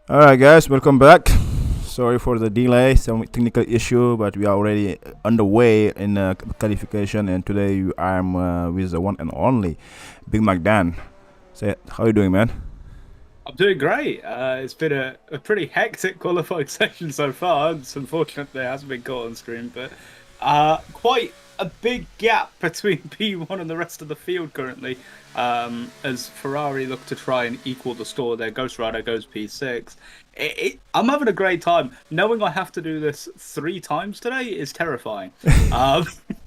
All right, guys, welcome back. Sorry for the delay, some technical issue, but we are already underway in qualification. And today I'm with the one and only Big Mac Dan. Say, how you doing, man? I'm doing great. It's been a pretty hectic qualifying session so far. It's unfortunate there hasn't been caught on screen, but quite a big gap between P1 and the rest of the field currently. As Ferrari look to try and equal the score there, Ghost Rider goes P6. I'm having a great time. Knowing I have to do this 3 times today is terrifying. Um,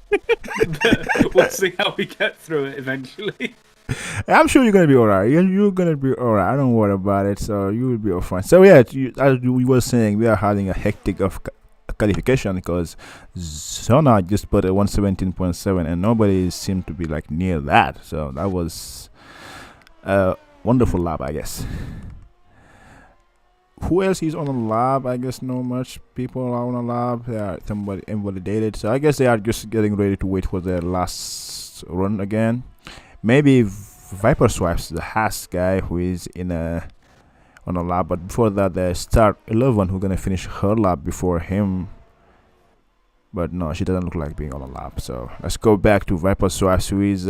but we'll see how we get through it eventually. I'm sure you're gonna be alright. You're gonna be alright. I don't worry about it. So you will be all fine. So yeah, as we were saying, we are having a hectic of qualification because Zona just put a 117.7, and nobody seemed to be like near that. So that was a wonderful lap, I guess. Who else is on the lab? I guess no much people are on the lab. They are somebody invalidated. So I guess they are just getting ready to wait for their last run again. Maybe Viper swipes the Haas guy who is in a on a lab, but before that there's Start 11 who gonna finish her lab before him. But no, she doesn't look like being on a lab. So let's go back to Viper swipes who is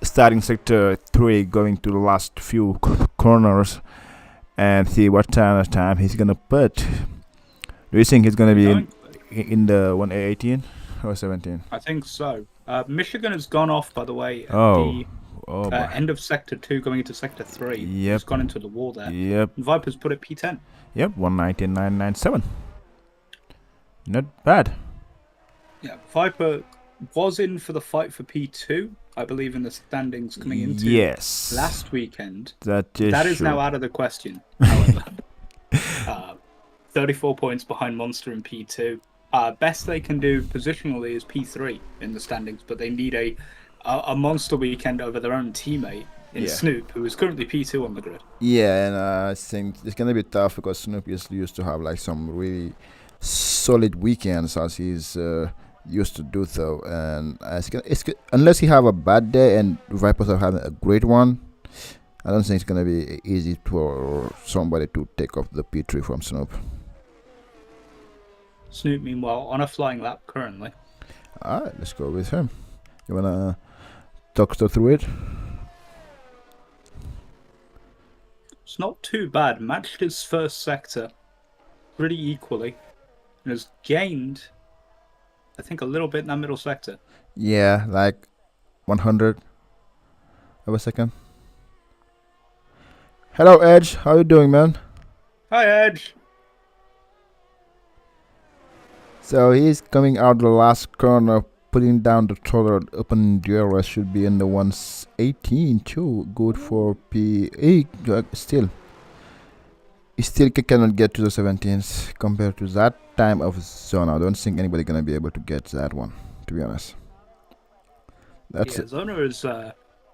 starting sector 3, going to the last few corners and see what time he's gonna put. Do you think he's gonna be in the 118 or 17? I think so. Michigan has gone off, by the way, at Oh, the oh end of Sector 2 going into Sector 3. Yep. It's gone into the wall there. Yep. And Vipers put it P10. Yep. 119.997. Not bad. Yeah, Viper was in for the fight for P2, I believe, in the standings coming into last weekend. That is true. now out of the question, however. 34 points behind Monster in P2. Best they can do positionally is P3 in the standings, but they need a monster weekend over their own teammate in Snoop, who is currently P2 on the grid. Yeah, and I think it's gonna be tough because Snoop used to have like some really solid weekends as he's used to do so, and unless he have a bad day and Vipers are having a great one, I don't think it's gonna be easy for somebody to take off the P3 from Snoop. Snoop, meanwhile, on a flying lap currently. Alright, let's go with him. You wanna talk through it? It's not too bad. Matched his first sector pretty equally and has gained, I think, a little bit in that middle sector. Yeah, like 100 of a second. Hello, Edge. How you doing, man? Hi, Edge. So he's coming out the last corner, putting down the throttle. Open DRS should be in the 118 too. Good for P. Still, he still cannot get to the 17s compared to that time of Zona. I don't think anybody gonna be able to get that one, to be honest. That's it. Zona is.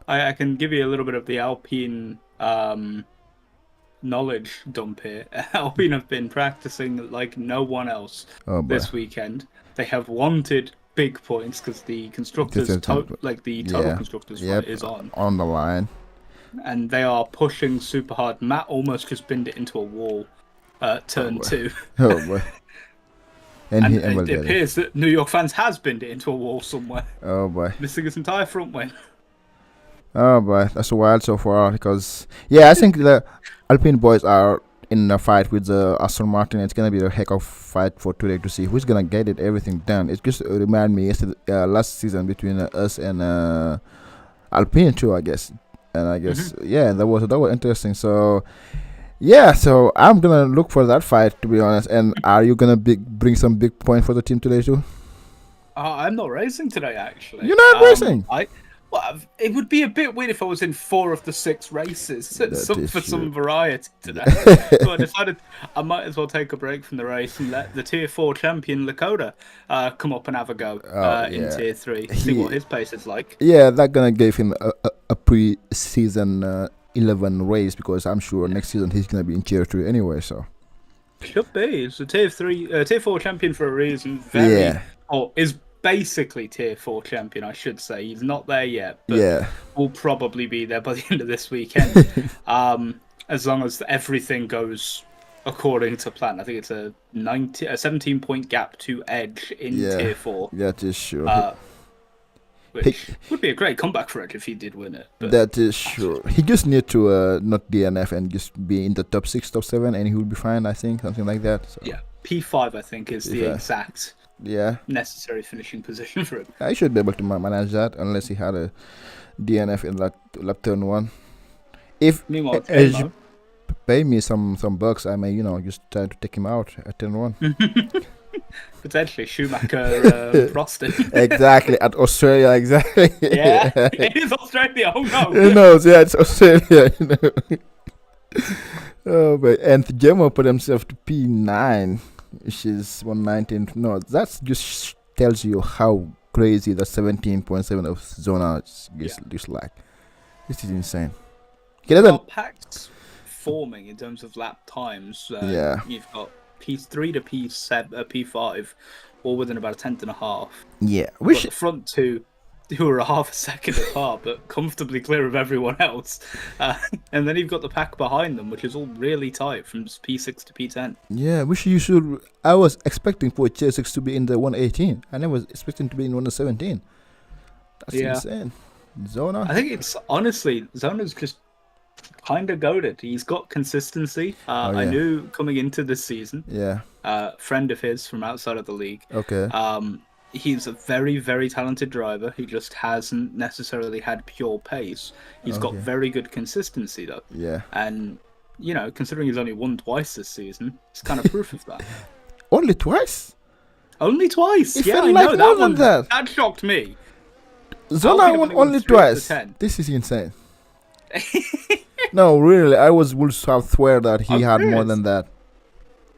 I can give you a little bit of the Alpine knowledge dump here. Alpine have been practicing like no one else this weekend. They have wanted big points because the constructors, total constructors is on the line, and they are pushing super hard. Matt almost just binned it into a wall, turn 2. Oh boy. And it appears that New York fans has binned it into a wall somewhere. Oh boy. Missing his entire front wing. Oh boy, that's wild so far because I think the Alpine boys are in a fight with the Aston Martin. It's gonna be a heck of fight for today to see who's gonna get everything done. It just remind me last season between us and Alpine too, I guess. And I guess that was interesting. So so I'm gonna look for that fight, to be honest. And are you gonna bring some big point for the team today too? I'm not racing today, actually. You're not racing? Well, it would be a bit weird if I was in 4 of the 6 races for some variety today. So I decided I might as well take a break from the race and let the Tier 4 champion Lakota come up and have a go in Tier 3. See what his pace is like. Yeah, that's going to give him a pre-season 11 race because I'm sure next season he's going to be in Tier 3 anyway. So should be. It's a Tier 4 champion for a reason. Is basically Tier 4 champion, I should say. He's not there yet, but will probably be there by the end of this weekend. As long as everything goes according to plan. I think it's a 17-point gap to Edge in Yeah, Tier 4, that is sure. He, which would be a great comeback for Edge if he did win it. But that is sure. He just need to not DNF and just be in the top 6, top 7, and he will be fine. I think something like that. So. yeah, P5 I think is the exact necessary finishing position for him. I should be able to manage that unless he had a DNF in lap turn 1. If Meanwhile, Edge pay me some bucks, I may just try to take him out at turn 1. Potentially Schumacher Proston. Exactly, at Australia, exactly. Yeah, it is Australia. Oh no. Who knows? Yeah, it's Australia. Oh, but and Gemma put himself to P9, which is 119. No, that just tells you how crazy the 17.7 of Zona is like. This is insane. Packs forming in terms of lap times. You've got P3 to P5, all within about a tenth and a half. Yeah, the front two, who are a half a second apart, but comfortably clear of everyone else. And then you've got the pack behind them, which is all really tight from P6 to P10. Yeah, which you should. I was expecting for Tier 6 to be in the 118. I never was expecting to be in 117. That's insane. Zona? I think it's honestly, Zona's just kind of goated. He's got consistency. I knew coming into this season. Yeah. Friend of his from outside of the league. Okay. He's a very, very talented driver. He just hasn't necessarily had pure pace. He's got very good consistency though. Yeah. And considering he's only won twice this season, it's kind of proof of that. Only twice? Only twice. It yeah, felt I like know more than that. That shocked me. Zona won only twice. This is insane. No, really, I would have swear that he had more than that.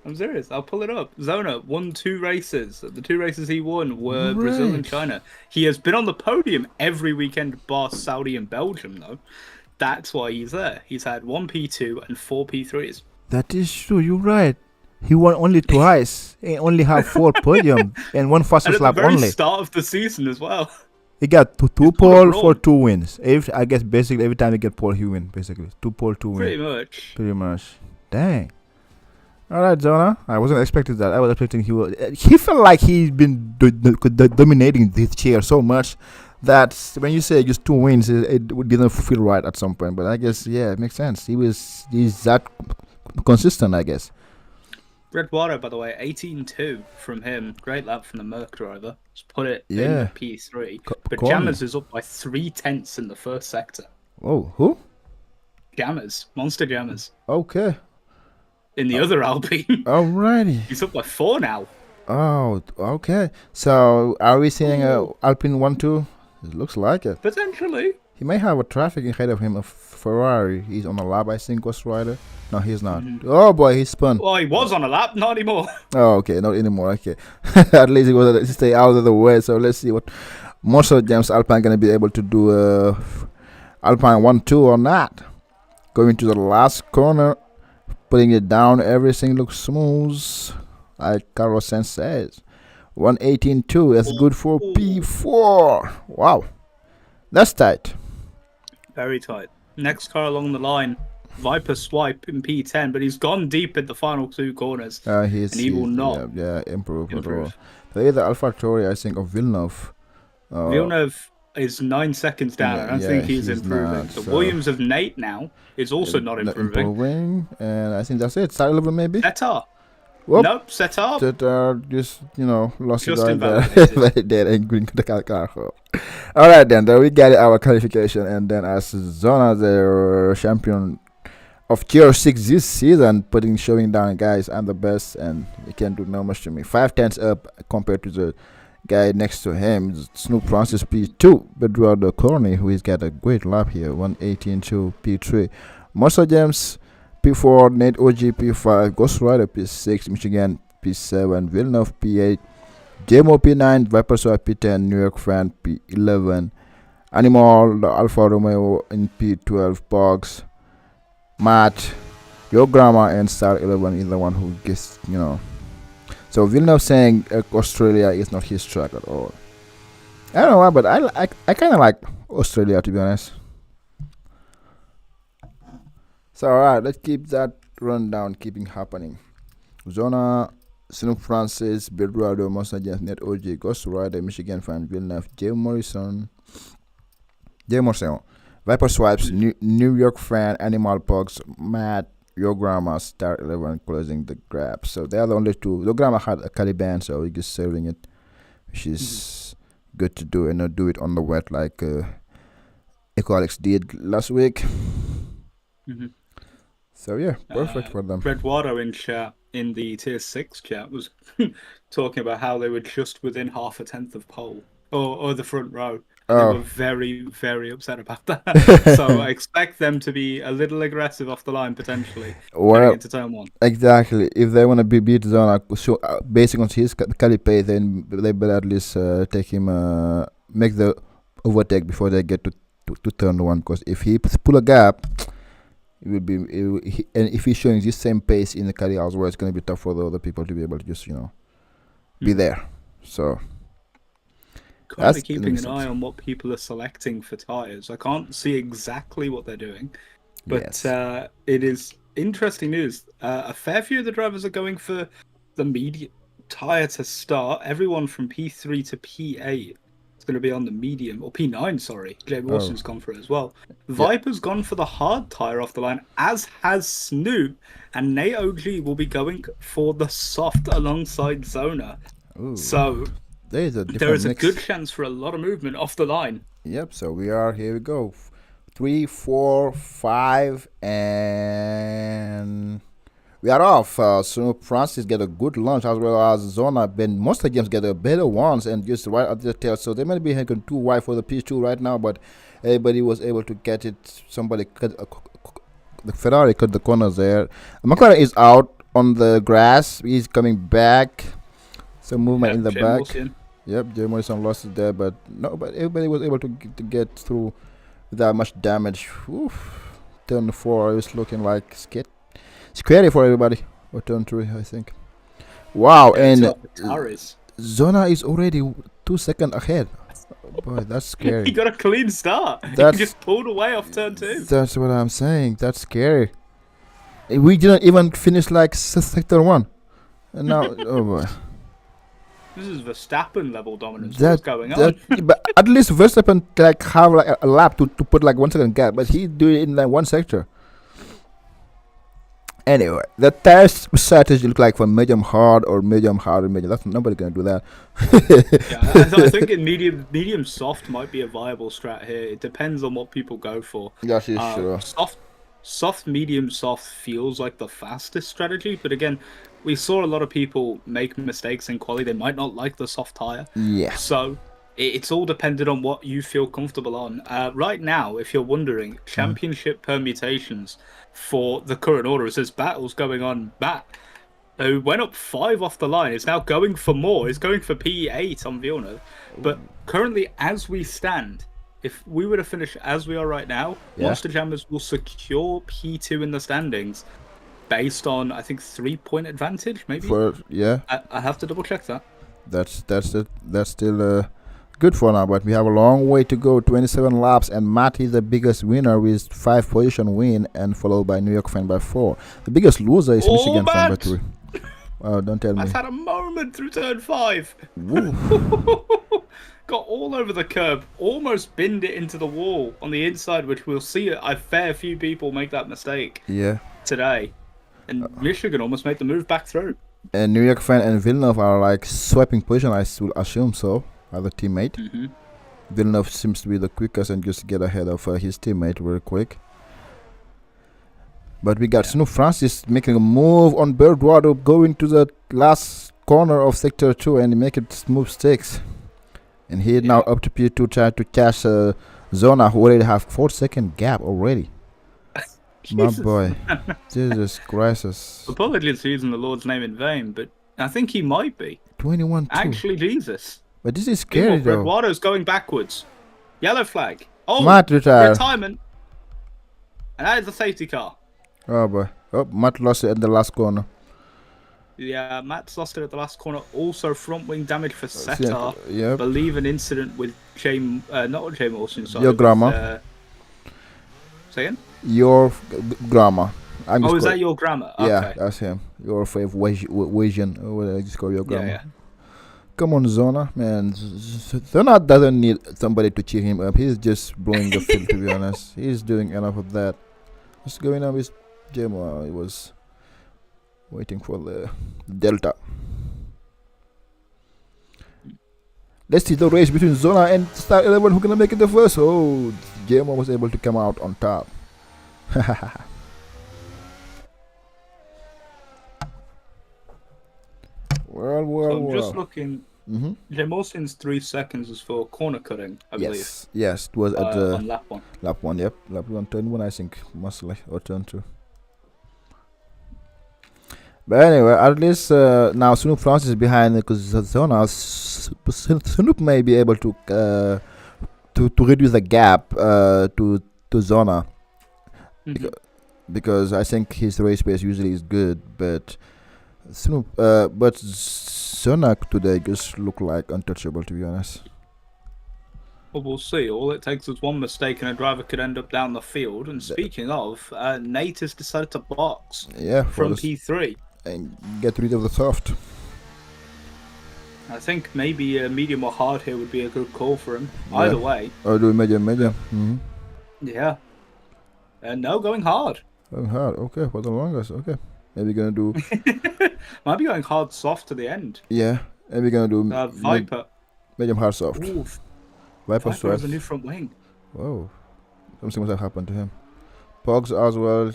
I'm serious. I'll pull it up. Zona won 2 races. The 2 races he won were Brazil and China. He has been on the podium every weekend, bar Saudi and Belgium, though. That's why he's there. He's had 1 P2 and 4 P3s. That is true. You're right. He won only twice and only have 4 podium and 1 fastest lap only. At the very start of the season as well. He got two pole for 2 wins. I guess basically every time he get pole, he win. Basically 2 pole, 2 win. Pretty much. Dang. All right, Zona. I wasn't expecting that. I was expecting he felt like he's been dominating this chair so much that when you say just 2 wins, it didn't feel right at some point. But I guess it makes sense. He's that consistent, I guess. Red Water, by the way, 18-2 from him. Great lap from the Merc driver. Just put it in P3. But Jammers is up by 3/10 in the first sector. Oh, who? Jammers. Monster Jammers. Okay. In the other Alpine. Alrighty. He's up by 4 now. Oh, okay. So, are we seeing Alpine 1-2? It looks like it. Potentially. He may have a traffic ahead of him, a Ferrari. He's on a lap, I think, Ghost Rider. No, he's not. Oh boy, he spun. Well, he was on a lap, not anymore. Oh, okay, not anymore. Okay, at least he was to stay out of the way. So let's see what most of James Alpine gonna be able to do. Alpine 1-2 or not? Going to the last corner, putting it down. Everything looks smooth, like Carlos Sainz says. 118.2. That's good for P4. Wow, that's tight. Very tight. Next car along the line. Viper Swipe in P10, but he's gone deep in the final 2 corners. And he will not improve at all. The AlphaTauri, I think, of Villeneuve. Villeneuve is 9 seconds down. I don't think he's improving. The Williams of Nate now is also not improving. And I think that's it. Start 11 maybe? Setar. Whoop. Nope, Setar. Setar just, lost just it right there. Dead and green the car. Alright then, we got our qualification, and then as Zona, the champion of Tier 6 this season, showing down, guys, I'm the best and you can't do no much to me. 5/10 up compared to the guy next to him, Snoop Francis P2, Bedouard Corney, who has got a great lap here, 118.2 P3. Muscle James P4, Nate OG P5, Ghost Rider P6, Michigan P7, Villeneuve P8, JMO P9, Viper Swipe P10, New York Fan P11, Animal, the Alfa Romeo in P12, Bogs, Matt, Your Grandma, and Star 11 is the one who gets, So Villeneuve saying Australia is not his track at all. I don't know why, but I kind of like Australia, to be honest. So alright, let's keep that rundown keeping happening. Zona, Snoop Francis, Bedrado, Monster James, Net OG, Ghost Rider, Michigan Fan, Villeneuve, Jay Morrison, Viper Swipes, New York Fan, Animal Pugs, Matt, Your Grandma, Star 11 closing the grab. So they are the only two. Your Grandma had a Caliban, so we're just serving it, which is good to do and not do it on the wet like Equalix did last week. So yeah, perfect for them. Redwater in chat, in the tier 6 chat, was talking about how they were just within half a tenth of pole or the front row. They were very, very upset about that. So I expect them to be a little aggressive off the line potentially going into turn 1. Exactly. If they want to beat Zona, based on his caliper, then they better at least take him, make the overtake before they get to turn 1. Because if he pull a gap, it will be. And if he's showing this same pace in the Cali as well, it's going to be tough for the other people to be able to just be there. So. Kind of keeping an eye on what people are selecting for tires. I can't see exactly what they're doing, but it is interesting news. A fair few of the drivers are going for the medium tire to start. Everyone from P3 to P8 is going to be on the medium, or P9, sorry. Jay Wilson's gone for it as well. Viper's gone for the hard tire off the line, as has Snoop, and Nate OG will be going for the soft alongside Zona. Ooh. So there is a good chance for a lot of movement off the line. Yep, so here we go. 3, 4, 5, and we are off. So Francis get a good launch as well as Zona. Ben Monster Games get a better ones and just right at the tail. So they might be hanging too wide for the P2 right now, but everybody was able to get it. Somebody cut the Ferrari cut the corners there. McLaren is out on the grass. He's coming back. Some movement in the back. Wilson. Yep, Jay Morrison lost it there, but everybody was able to get through without much damage. Oof. Turn 4 is looking like scary for everybody. Or turn 3, I think. Wow, and Zona is already 2 seconds ahead. Boy, that's scary. He got a clean start. He just pulled away off turn 2. That's what I'm saying. That's scary. We didn't even finish like sector 1. And now, oh boy. This is Verstappen level dominance. What's going on? But at least Verstappen like have like a lap to put like 1 second gap, but he do it in like 1 sector. Anyway, the test strategy look like for medium hard or medium hard or medium. That's nobody gonna do that. I think in medium soft might be a viable strat here. It depends on what people go for. Yes, sure. Soft, medium, soft feels like the fastest strategy, but again, we saw a lot of people make mistakes in quali. They might not like the soft tire. Yeah. So it's all dependent on what you feel comfortable on. Right now, if you're wondering, championship permutations for the current order, it says battles going on. Matt, who went up 5 off the line, is now going for more. He's going for P8 on Villeneuve. But currently, as we stand, if we were to finish as we are right now, Monster Jammers will secure P2 in the standings based on, I think, 3-point advantage, maybe? I have to double check that. That's still good for now, but we have a long way to go. 27 laps, and Matt is the biggest winner with 5 position win, and followed by New York Fan by 4. The biggest loser is Michigan Fan by 3. Oh, don't tell me. I've had a moment through turn 5. Got all over the curb, almost binned it into the wall on the inside, which we'll see a fair few people make that mistake today. And Michigan almost made the move back through. And New York Fan and Villeneuve are like swapping position, I will assume so, other teammate. Villeneuve seems to be the quickest and just get ahead of his teammate very quick. But we got Snoop Francis making a move on Birdwater, going to the last corner of sector 2 and make it smooth stakes. And he now up to P2 trying to catch Zona, who already have 4-second gap already. My boy. Jesus Christ. Apologies for using the Lord's name in vain, but I think he might be. 21-2. Actually, Jesus. But this is scary though. Redwater's going backwards. Yellow flag. Oh, Matt retired. Retirement. And that is a safety car. Oh boy. Oh, Matt lost it at the last corner. Yeah, Matt's lost it at the last corner. Also, front wing damage for Setar. Yeah. Believe an incident with not Jay Wilson. Sorry. Your grandma. Say again? Your grandma. I'm Oh, just is that your grammar? yeah, Okay. that's him. Your favorite Wasian, or whatever I just call your Yeah, grandma. yeah. Come on, Zona, man. Zona doesn't need somebody to cheer him up. He's just blowing the field, to be honest. He's doing enough of that. What's going on with Jemo? He was waiting for the Delta. Let's see the race between Zona and Star 11. Who's gonna make it the first? Oh, Jemo was able to come out on top. So I'm just looking. Mm-hmm. Jamorsin's 3 seconds was for corner cutting, I believe. Yes, it was at on lap 1. lap 1, yep. Lap 1, turn 1, I think, mostly, or turn 2. But anyway, at least now Snoop Francis is behind because Zona, Snoop may be able to reduce the gap to Zona. Mm-hmm. Because I think his race pace usually is good, but Snoop, but Zona today just look like untouchable, to be honest. Well, we'll see. All it takes is one mistake and a driver could end up down the field. And speaking of, Nate has decided to box from P3. And get rid of the soft. I think maybe a medium or hard here would be a good call for him. Either way. Or do medium. Mm-hmm. Yeah. No, going hard. Going hard, okay, for the longest, okay. Maybe gonna do... Might be going hard soft to the end. Yeah, maybe gonna do... Viper. Medium hard soft. Ooh, Viper has a new front wing. Whoa. Something must have happened to him. Pogs as well.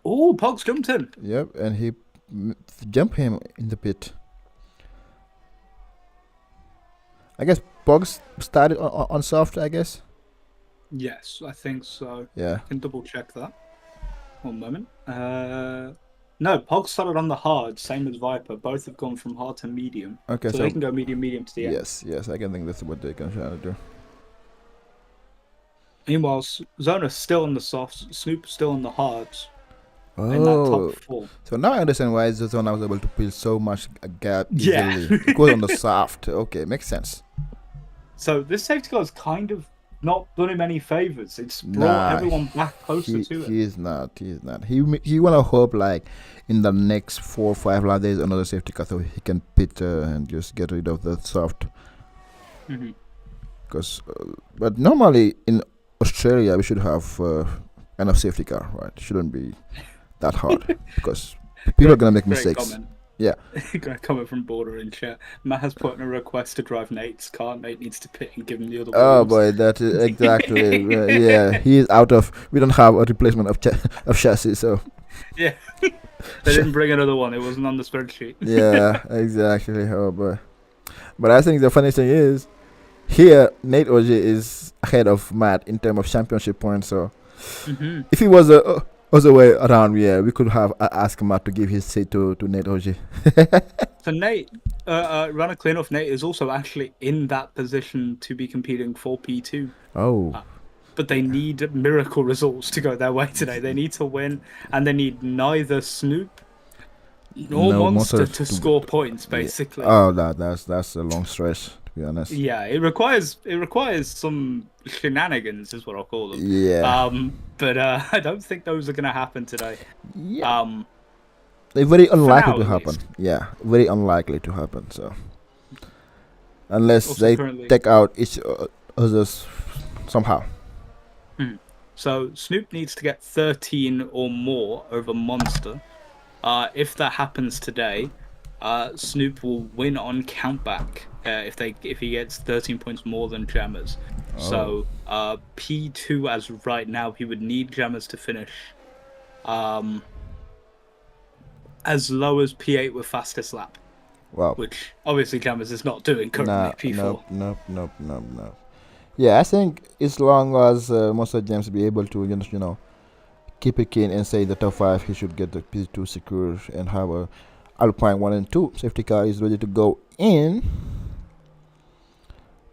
Oh, Pogs jumped in. Yep, and he jumped him in the pit. I guess Pogs started on soft, I guess. Yes, I think so. Yeah. I can double check that. 1 moment. No, Pogs started on the hard, same as Viper. Both have gone from hard to medium. Okay, so they can go medium to the end. Yes, I can think that's what they can try to do. Meanwhile, Zona's still on the softs, Snoop's still on the hards. Oh, in that top 4. So now I understand why Zona was able to build so much a gap easily. Yeah. Because on the soft. Okay, makes sense. So this safety car is kind of not done him any favors. It's brought everyone back closer to it. He's not. He wanna hope like in the next 4 or 5 laps there's another safety car so he can pit and just get rid of the soft. Because, but normally in Australia we should have enough safety car, right? It shouldn't be that hard because people are gonna make mistakes. Comment. Yeah. Great comment from Border in chat. Matt has put in a request to drive Nate's car. Nate needs to pit and give him the other. Oh boy, that is exactly. Yeah, he is out of. We don't have a replacement of chassis, so. Yeah. They didn't bring another one. It wasn't on the spreadsheet. Yeah, exactly. Oh boy. But I think the funny thing is, here Nate OG is ahead of Matt in terms of championship points. So, if he was a other way around, yeah, we could have asked Matt to give his seat to Nate OG. So Nate, run a clean off. Nate is also actually in that position to be competing for P2. Oh. But they need miracle results to go their way today. They need to win, and they need neither Snoop nor Monster to score points, basically. Oh, that's a long stretch, to be honest. Yeah, it requires some shenanigans, is what I'll call them. Yeah. But I don't think those are going to happen today. Yeah. They're very unlikely to happen. Least. Yeah, very unlikely to happen. So, unless Also they take out each others somehow. So Snoop needs to get 13 or more over Monster. If that happens today, Snoop will win on countback if he gets 13 points more than Jammers. Oh. So P2 as of right now, he would need Jammers to finish as low as P8 with fastest lap. Wow. Which obviously Jammers is not doing currently. P4. Nope. Yeah, I think as long as Monster James be able to, you know, keep it keen and say the top 5, he should get the P2 secure and have a Alpine 1 and 2 safety car is ready to go in.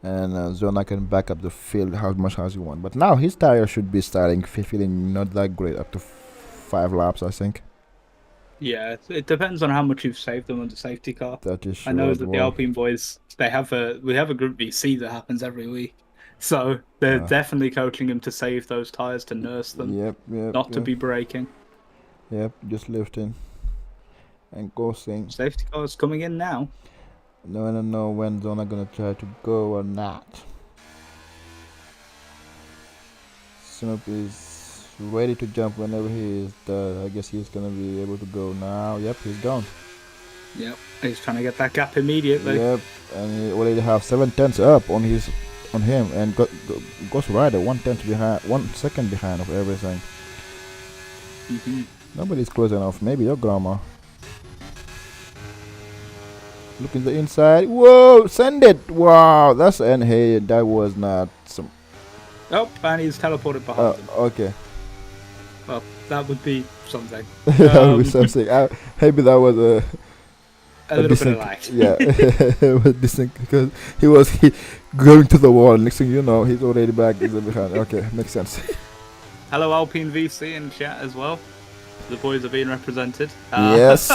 And Zona can back up the field how much as you want. But now his tire should be starting feeling not that great up to 5 laps, I think. Yeah, it depends on how much you've saved them on the safety car. That is true. I know that the Alpine boys, we have a group VC that happens every week. So they're definitely coaching him to save those tires, to nurse them, not to be breaking. Yep, just lifting and coasting. Safety car's coming in now. No, I don't know when Zona gonna try to go or not. Snoop is ready to jump whenever he is. I guess he's gonna be able to go now. Yep, he's gone. Yep, he's trying to get that gap immediately. Yep, and he already have 7/10 up on him, and Ghost Rider 1/10 behind, 1 second behind of everything. Nobody's close enough. Maybe your grandma. Look in the inside. Whoa! Send it! Wow! That's hey, that was not some. Oh, and he's teleported behind him. Okay. Well, that would be something. That would be something. Maybe that was a little bit of lag. Yeah, it was decent because he was going to the wall. Next thing you know, he's already back. He's behind. Okay, makes sense. Hello, Alpine VC in chat as well. The boys are being represented. Yes.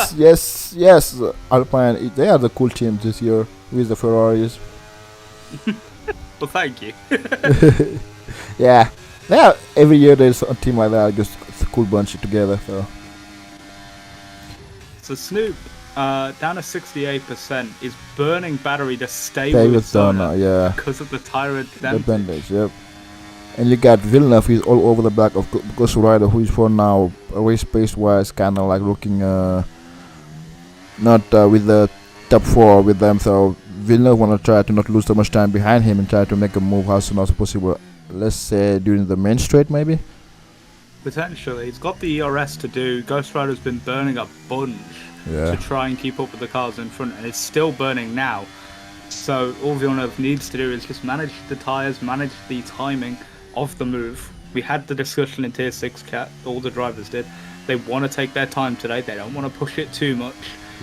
Alpine, they are the cool team this year with the Ferraris. Well, thank you. Yeah, every year there's a team like that, just a cool bunch together. So Snoop, down to 68%, is burning battery to stay with Zona. Yeah, because of the tire the bandage. Yep. And you got Villeneuve, who's all over the back of Ghost Rider, who is for now race pace wise kind of like looking not with the top 4 with them. So Villeneuve want to try to not lose so much time behind him and try to make a move as soon as possible. Let's say during the main straight, maybe. Potentially, he's got the ERS to do. Ghost Rider's been burning a bunch to try and keep up with the cars in front, and it's still burning now. So all Villeneuve needs to do is just manage the tires, manage the timing of the move. We had the discussion in Tier 6 Cat, all the drivers did. They want to take their time today, they don't want to push it too much.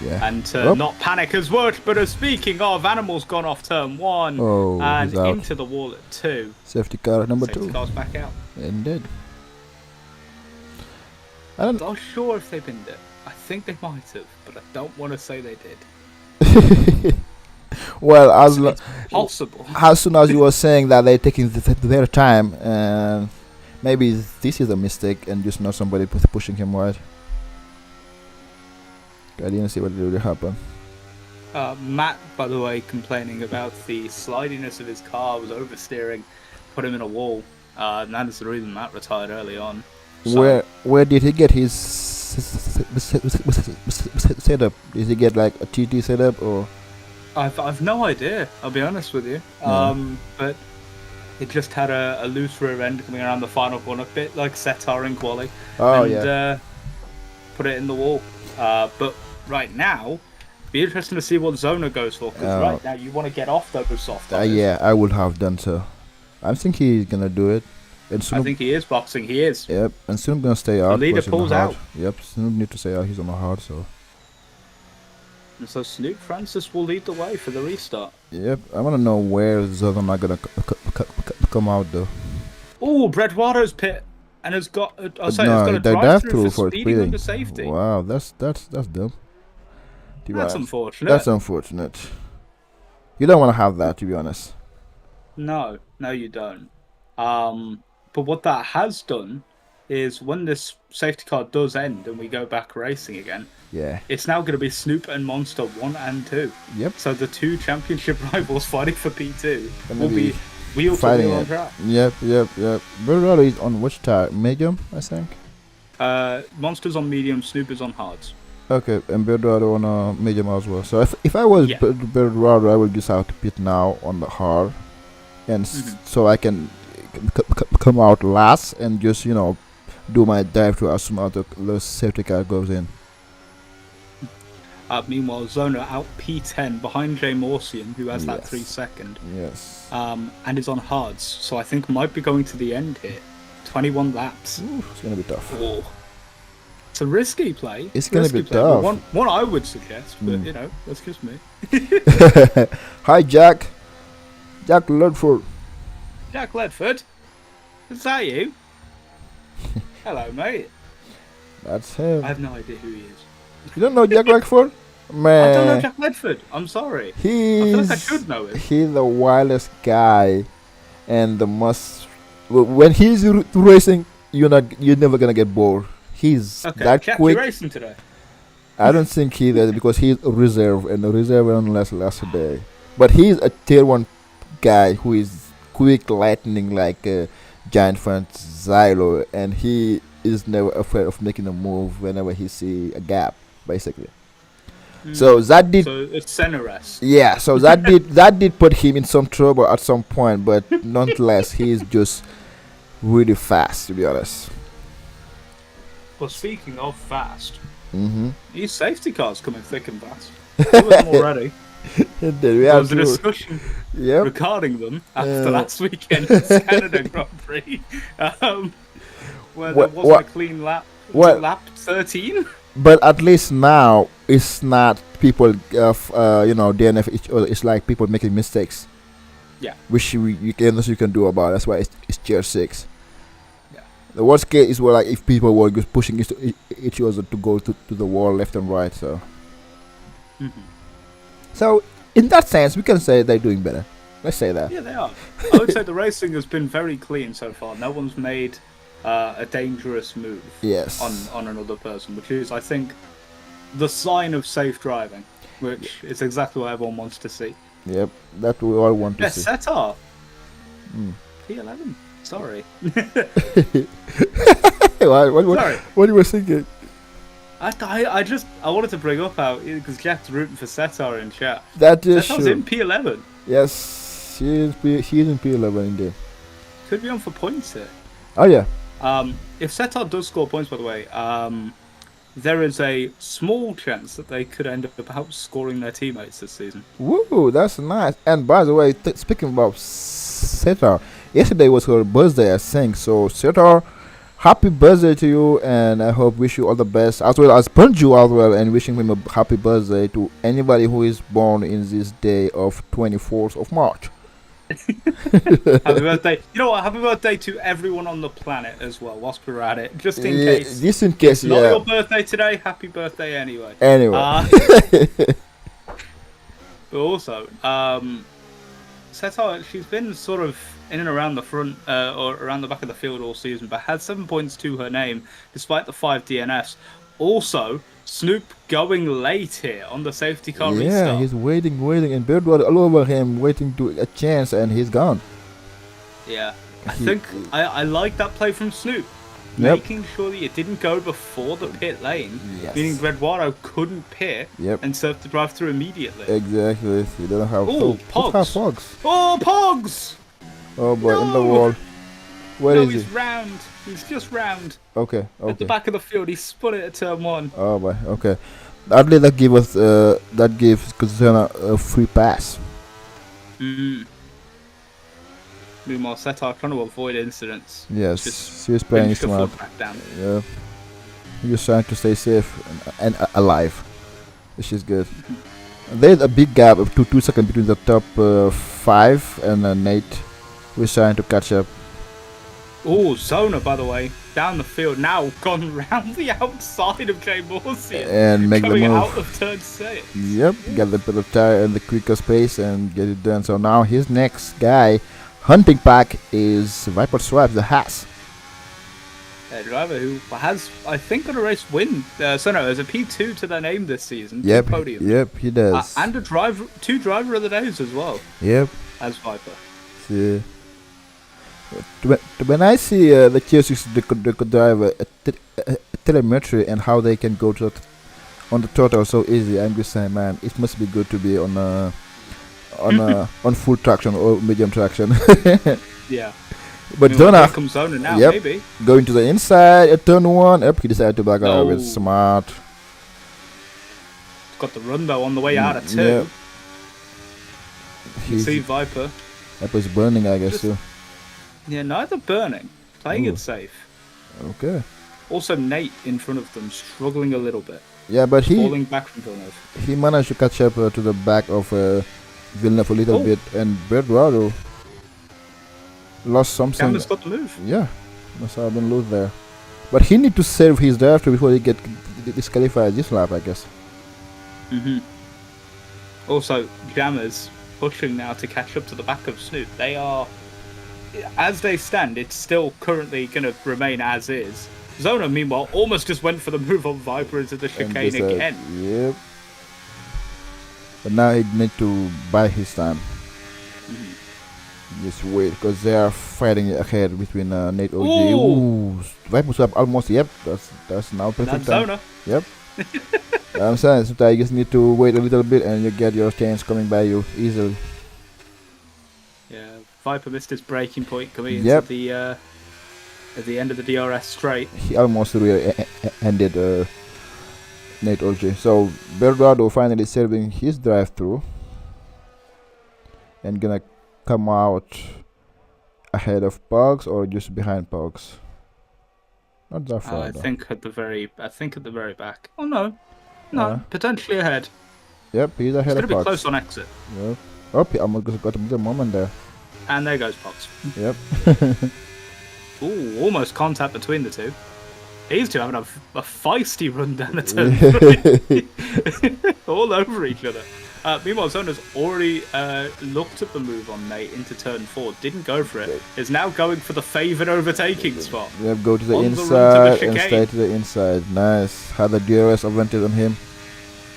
And not panic as much. But speaking of, Animal's gone off turn 1 and into the wall at 2. Safety car number 2. Safety car's back out. Indeed. I'm not sure if they binned it. I think they might have, but I don't want to say they did. Well, it's possible. As soon as you were saying that they're taking their time, and maybe this is a mistake and just not somebody pushing him wide. I didn't see what really happened. Matt, by the way, complaining about the slidiness of his car, was oversteering, put him in a wall. And that is the reason Matt retired early on. So, where did he get his setup? Did he get like a TT setup or? I've no idea. I'll be honest with you. But it just had a loose rear end coming around the final corner, a bit like Setar in quali. Put it in the wall. But right now, be interesting to see what Zona goes for. Because right now you want to get off those soft tires. Yeah, I would have done so. I think he's gonna do it. And I think he is boxing. He is. Yep, and Snoop gonna stay out. The leader pulls out. Yep, Snoop need to stay out. He's on the hard, so. And so Snoop Francis will lead the way for the restart. Yep, I wanna know where Zona not gonna come out though. Oh, Bredwado's pit and has got. It's got a drive-through for speeding under speeding. safety. Wow, that's dumb. That's unfortunate. That's unfortunate. You don't want to have that, to be honest. No, you don't. But what that has done is when this safety car does end and we go back racing again, it's now going to be Snoop and Monster 1 and 2. Yep. So the 2 championship rivals fighting for P2 will be wheel to wheel on track. Yep. Bernardo is on which tire? Medium, I think. Monster's on medium, Snoop is on hards. Okay, and Bernardo on medium as well. So if I was Bernardo, I would just have to pit now on the hard, and so I can come out last and just do my dive to as soon as the safety car goes in. Meanwhile, Zona out P10 behind Jay Morsian, who has that 3 second. Yes. And is on hards, so I think might be going to the end here. 21 laps. Ooh, it's gonna be tough. Oh. It's a risky play. It's gonna be tough. One I would suggest, but that's just me. Hi, Jack. Jack Ledford. Jack Ledford? Is that you? Hello, mate. That's him. I have no idea who he is. You don't know Jack Ledford? Man. I don't know Jack Ledford. I'm sorry. I feel like I should know him. He's the wildest guy, and the most. When he's racing, you're never gonna get bored. He's Okay, that Jack, quick. you racing today? I don't think he does because he's a reserve and the reserve only last a day. But he's a tier 1 guy who is quick lightning like Giant Front Xylo, and he is never afraid of making a move whenever he see a gap, basically. So that did, So it's Cenares. yeah. So that did put him in some trouble at some point, but nonetheless, he's just really fast, to be honest. Well, speaking of fast, Mm-hmm. these safety cars coming thick and fast. Two of them already. Then we There have was a to, discussion yep. regarding them after last weekend's Canada Grand Prix, where there wasn't a clean lap. Well, Lap 13? but at least now it's not people, DNF each other. It's like people making mistakes. Yeah. Which you can do about. That's why it's tier 6. Yeah. The worst case is where like if people were just pushing each other to go to the wall left and right. So. Mm-hmm. So in that sense, we can say they're doing better. Let's say that. Yeah, they are. I would say the racing has been very clean so far. No one's made a dangerous move Yes. on another person, which is, I think, the sign of safe driving, which is exactly what everyone wants to see. Yep, that we all want to Yes, see. Setar. P11. Sorry. What you were thinking? I wanted to bring up how, because Jack's rooting for Setar in chat. That is Setar's true. in P11. Yes, she is in P11 indeed. Could be on for points here. Oh yeah. If Setar does score points, by the way, there is a small chance that they could end up outscoring their teammates this season. Woo, that's nice. And by the way, speaking about Setar, yesterday was her birthday, I think. So Setar, happy birthday to you, and I hope wish you all the best, as well as Punju as well, and wishing him a happy birthday to anybody who is born in this day of 24th of March. Happy birthday! You know what? Happy birthday to everyone on the planet as well. Whilst we're at it, just in case. Just in case, it's not your birthday today. Happy birthday anyway. Anyway. But also, Setar, she's been sort of in and around the front or around the back of the field all season, but had 7 points to her name despite the 5 DNFs. Also, Snoop going late here on the safety car restart. Yeah, he's waiting, and Birdwater all over him, waiting to a chance, and he's gone. Yeah, I think I like that play from Snoop. Yep. Making sure that it didn't go before the pit lane, yes. meaning Redwater couldn't pit and serve the drive through immediately. Exactly. He doesn't have Pogs. Oh, Pogs! Oh boy, in the wall. Where is he? He's round. He's just round. Okay. At the back of the field, he spun it at turn 1. Oh boy. Okay. At least that gives Kazana a free pass. Meanwhile, Setar trying to avoid incidents. Yes, she was playing smart. Yeah. He was trying to stay safe and alive, which is good. There's a big gap of 2 seconds between the top 5 and Nate. We're trying to catch up. Oh, Zona, by the way, down the field now, gone round the outside of Jay Morsi and make the move. Coming out of turn 6. Yep, get the bit of tire and the quicker space and get it done. So now his next guy, hunting pack, is Viper Swap, the Haas. A driver who has, I think, got a race win. So no, there's a P2 to their name this season. Yep, podium. Yep, he does. And 2 driver of the days as well. Yep. As Viper. Yeah. When I see the Q6 the driver telemetry and how they can go to on the total so easy, I'm just saying, man, it must be good to be on on full traction or medium traction. Yeah. But Zona comes Zona now, yep, maybe going to the inside at turn 1. Yep, he decided to back out with smart. Got the run though on the way out of 2. Yep. You see Viper. That was burning, I guess too. Yeah, neither burning. Playing it safe. Okay. Also, Nate in front of them, struggling a little bit. Yeah, but falling back from Villeneuve. He managed to catch up to the back of Villeneuve a little bit, and Berduado lost something. Cameron's got the move. Yeah, must have been loose there. But he need to save his drive before he get disqualified this lap, I guess. Also, Jammers pushing now to catch up to the back of Snoop. They are, as they stand, it's still currently going to remain as is. Zona, meanwhile, almost just went for the move on Viper into the And chicane just again. yep. But now he need to buy his time. Just wait, because they are fighting ahead between Nate OG. Ooh, Viper swap almost. Yep, that's now perfect time. Zona. Yep. I'm saying sometimes you just need to wait a little bit and you get your chains coming by you easily. Yeah, Viper missed his breaking point coming Yep. into at the end of the DRS straight. He almost really ended Nate OG. So Bernardo finally serving his drive through and gonna come out ahead of Pugs or just behind Pugs. Not that far. I think at the very back. Oh no, potentially ahead. Yep, he's ahead It's of gonna be Pugs. close on exit. Yep. Oh, he almost got a bit of moment there. And there goes Pox. Yep. Ooh, almost contact between the two. These two having a feisty run down the turn. All over each other. Meanwhile, Zona's already looked at the move on Nate into turn 4. Didn't go for it. Is now going for the favoured overtaking spot. Yep, go to the On the inside chicane. and stay to the inside. Nice. Had the DRS advantage on him.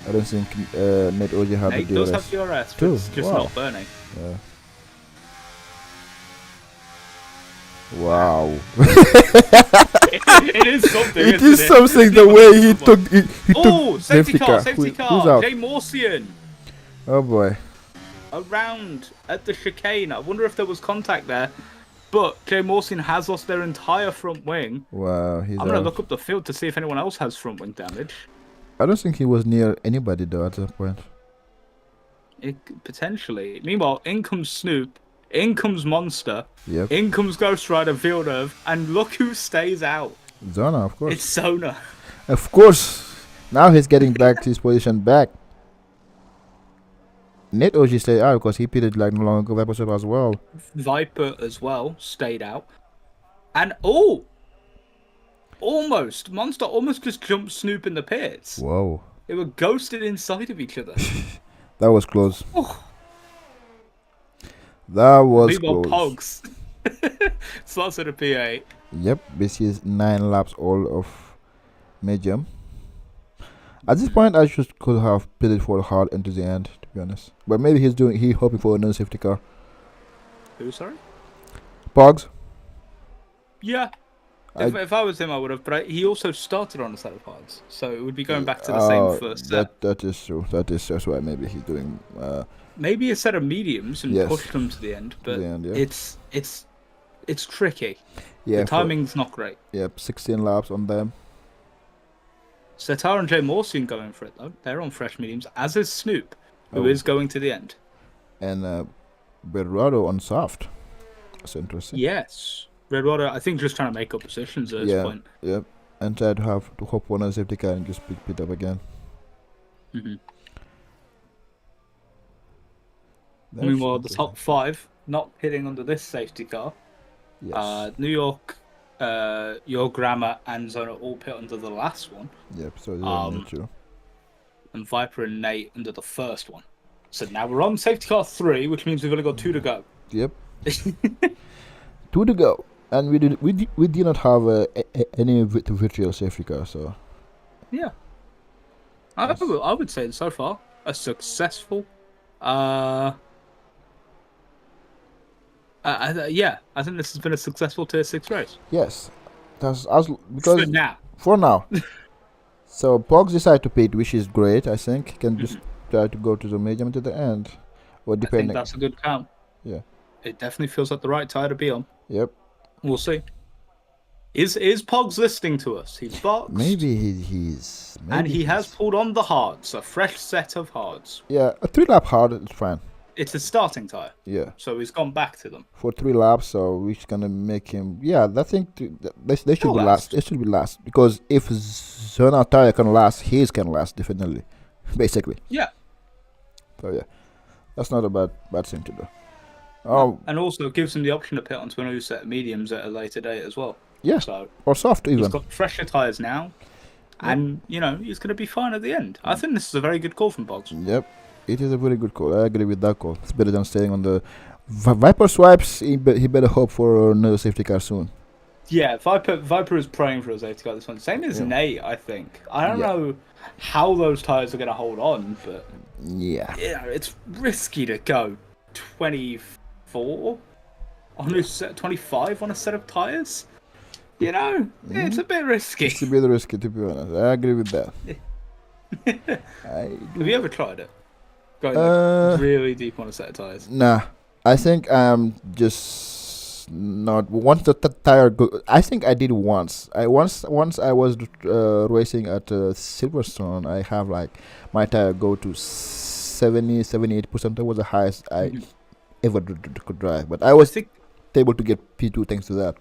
I don't think Nate OG had Nate the DRS. does have DRS, but too. it's just not burning. Yeah. Wow. It is something. It is something the way he took. He Oh, took safety car, Who's safety car. out? Jay Morsian Oh boy. around at the chicane. I wonder if there was contact there. But Jay Morsian has lost their entire front wing. Wow. He's I'm going to out. look up the field to see if anyone else has front wing damage. I don't think he was near anybody though at that point. Potentially. Meanwhile, in comes Snoop. In comes Monster. Yep. In comes Ghost Rider Villeneuve. And look who stays out. Zona, of course. It's Zona. Of course. Now he's getting back to his position back. Nate OG stayed out because he pitted like no longer Viper Swap as well. Viper as well stayed out. And almost. Monster almost just jumped Snoop in the pits. Whoa. They were ghosted inside of each other. That was close. Oh. That was Meanwhile, close. Pogs. Slots at a P8. Yep, this is 9 laps all of medium. At this point, I just could have pitted for hard into the end, to be honest. But maybe he's hoping for another safety car. Who, sorry? Pogs. Yeah. If I was him, I would have. But he also started on a set of hards, so it would be going back to the same first set. That is true. That's why maybe he's doing. Maybe a set of mediums and push them to the end, but it's tricky. Yeah, the timing's not great. Yep, 16 laps on them. Setar and Jay Morsian going for it though. They're on fresh mediums, as is Snoop, who is going to the end. And Berrado on soft. That's interesting. Yes. Redwater, I think, just trying to make up positions at this point. Yep. And try to have to hop on a safety car and just pick it up again. Meanwhile, the top 5 not hitting under this safety car. Yes. New York, Your Grammar, and Zona all pit under the last one. Yep, so they're true. And Viper and Nate under the first one. So now we're on safety car 3, which means we've only got 2 to go. Yep. 2 to go. And we did not have any virtual safety car, so yeah, I would say so far a successful. I think this has been a successful Tier 6 race. yes, that's because for now. So Pogs decided to pit, which is great. I think he can just try to go to the medium to the end, or depending. I think that's a good count. Yeah, it definitely feels like the right tire to be on. Yep. We'll see. Is Pogs listening to us? He's boxed. Maybe he's. Maybe and he has pulled on the hards, a fresh set of hards. Yeah, a 3-lap hard is fine. It's a starting tire. Yeah. So he's gone back to them. For 3 laps, so we're gonna make him. Yeah, I think they should be last. They should be last because if Zona tire can last, his can last definitely, basically. Yeah. So yeah, that's not a bad thing to do. And also it gives him the option to pit onto a new set of mediums at a later date as well. Yeah, so or soft even. He's got fresher tyres now, and he's going to be fine at the end. I think this is a very good call from Boggs. Yep, it is a very good call. I agree with that call. It's better than staying on the Viper swipes. He better hope for another safety car soon. Yeah, Viper is praying for a safety car this one. Same as Yeah. Nate, I think. I don't Yeah. know how those tires are going to hold on, but Yeah. yeah, it's risky to go 24 on a set, 25 on a set of tires. You know, it's a bit risky. It's a bit risky, to be honest. I agree with that. Have you ever tried it? Going really deep on a set of tires? Nah, I think I'm just not. Once the tire go, I think I did once. Once I was racing at Silverstone. I have like my tire go to 78%. That was the highest I ever could drive. But I was able to get P2 thanks to that.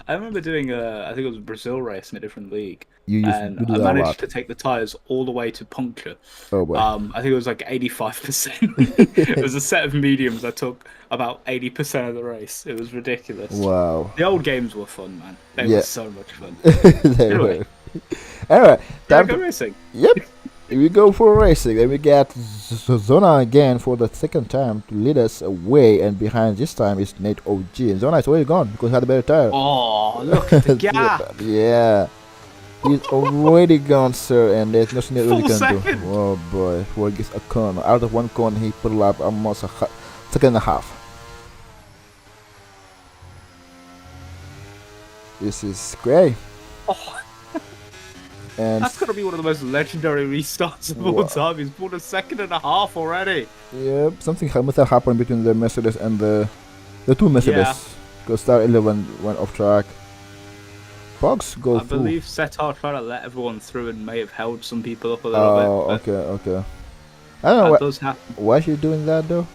I remember doing I think it was a Brazil race in a different league, You and do I that a lot. managed to take the tires all the way to puncture. Oh boy. I think it was like 85%. It was a set of mediums. I took about 80% of the race. It was ridiculous. Wow. The old games were fun, man. They were so much fun. They Anyway. were. All right. Time to go racing. Yep. We go for racing, and we get Zona again for the second time to lead us away, and behind this time is Nate OG. And Zona is already gone because he had a better tire. Oh, look at the gap! Yeah. He's already gone, sir, and there's nothing that really Full can do. second. Oh boy, for gets a corner. Out of one corner, he put up almost a second and a half. This is great. Oh, And that's gonna be one of the most legendary restarts of all Wow. time. He's pulled a second and a half already. yep, something must have happened between the Mercedes and the two Mercedes. Yeah. Because Star 11 went off track. Bugs go I through. believe Setar tried to let everyone through and may have held some people up a little bit. Oh, but okay. I don't know that does happen. why she's doing that though.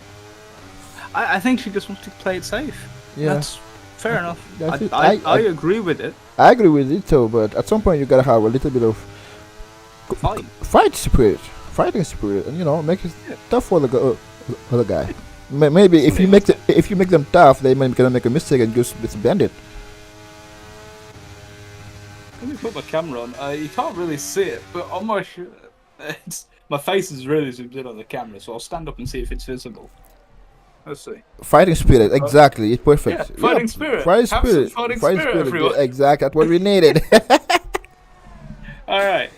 I think she just wants to play it safe. Yeah, That's fair enough. That's it. I agree with it. I agree with it too, but at some point you gotta have a little bit of fighting spirit, and make it tough for the other guy. Maybe if you make them tough, they might gonna make a mistake and just disband it. Let me put my camera on. You can't really see it, but on my my face is really zoomed in on the camera, so I'll stand up and see if it's visible. Let's see. Fighting spirit, exactly. It's perfect. Yeah, fighting spirit. Fighting Have some spirit. fighting spirit, everyone. Yeah, exactly. That's what we needed. All right.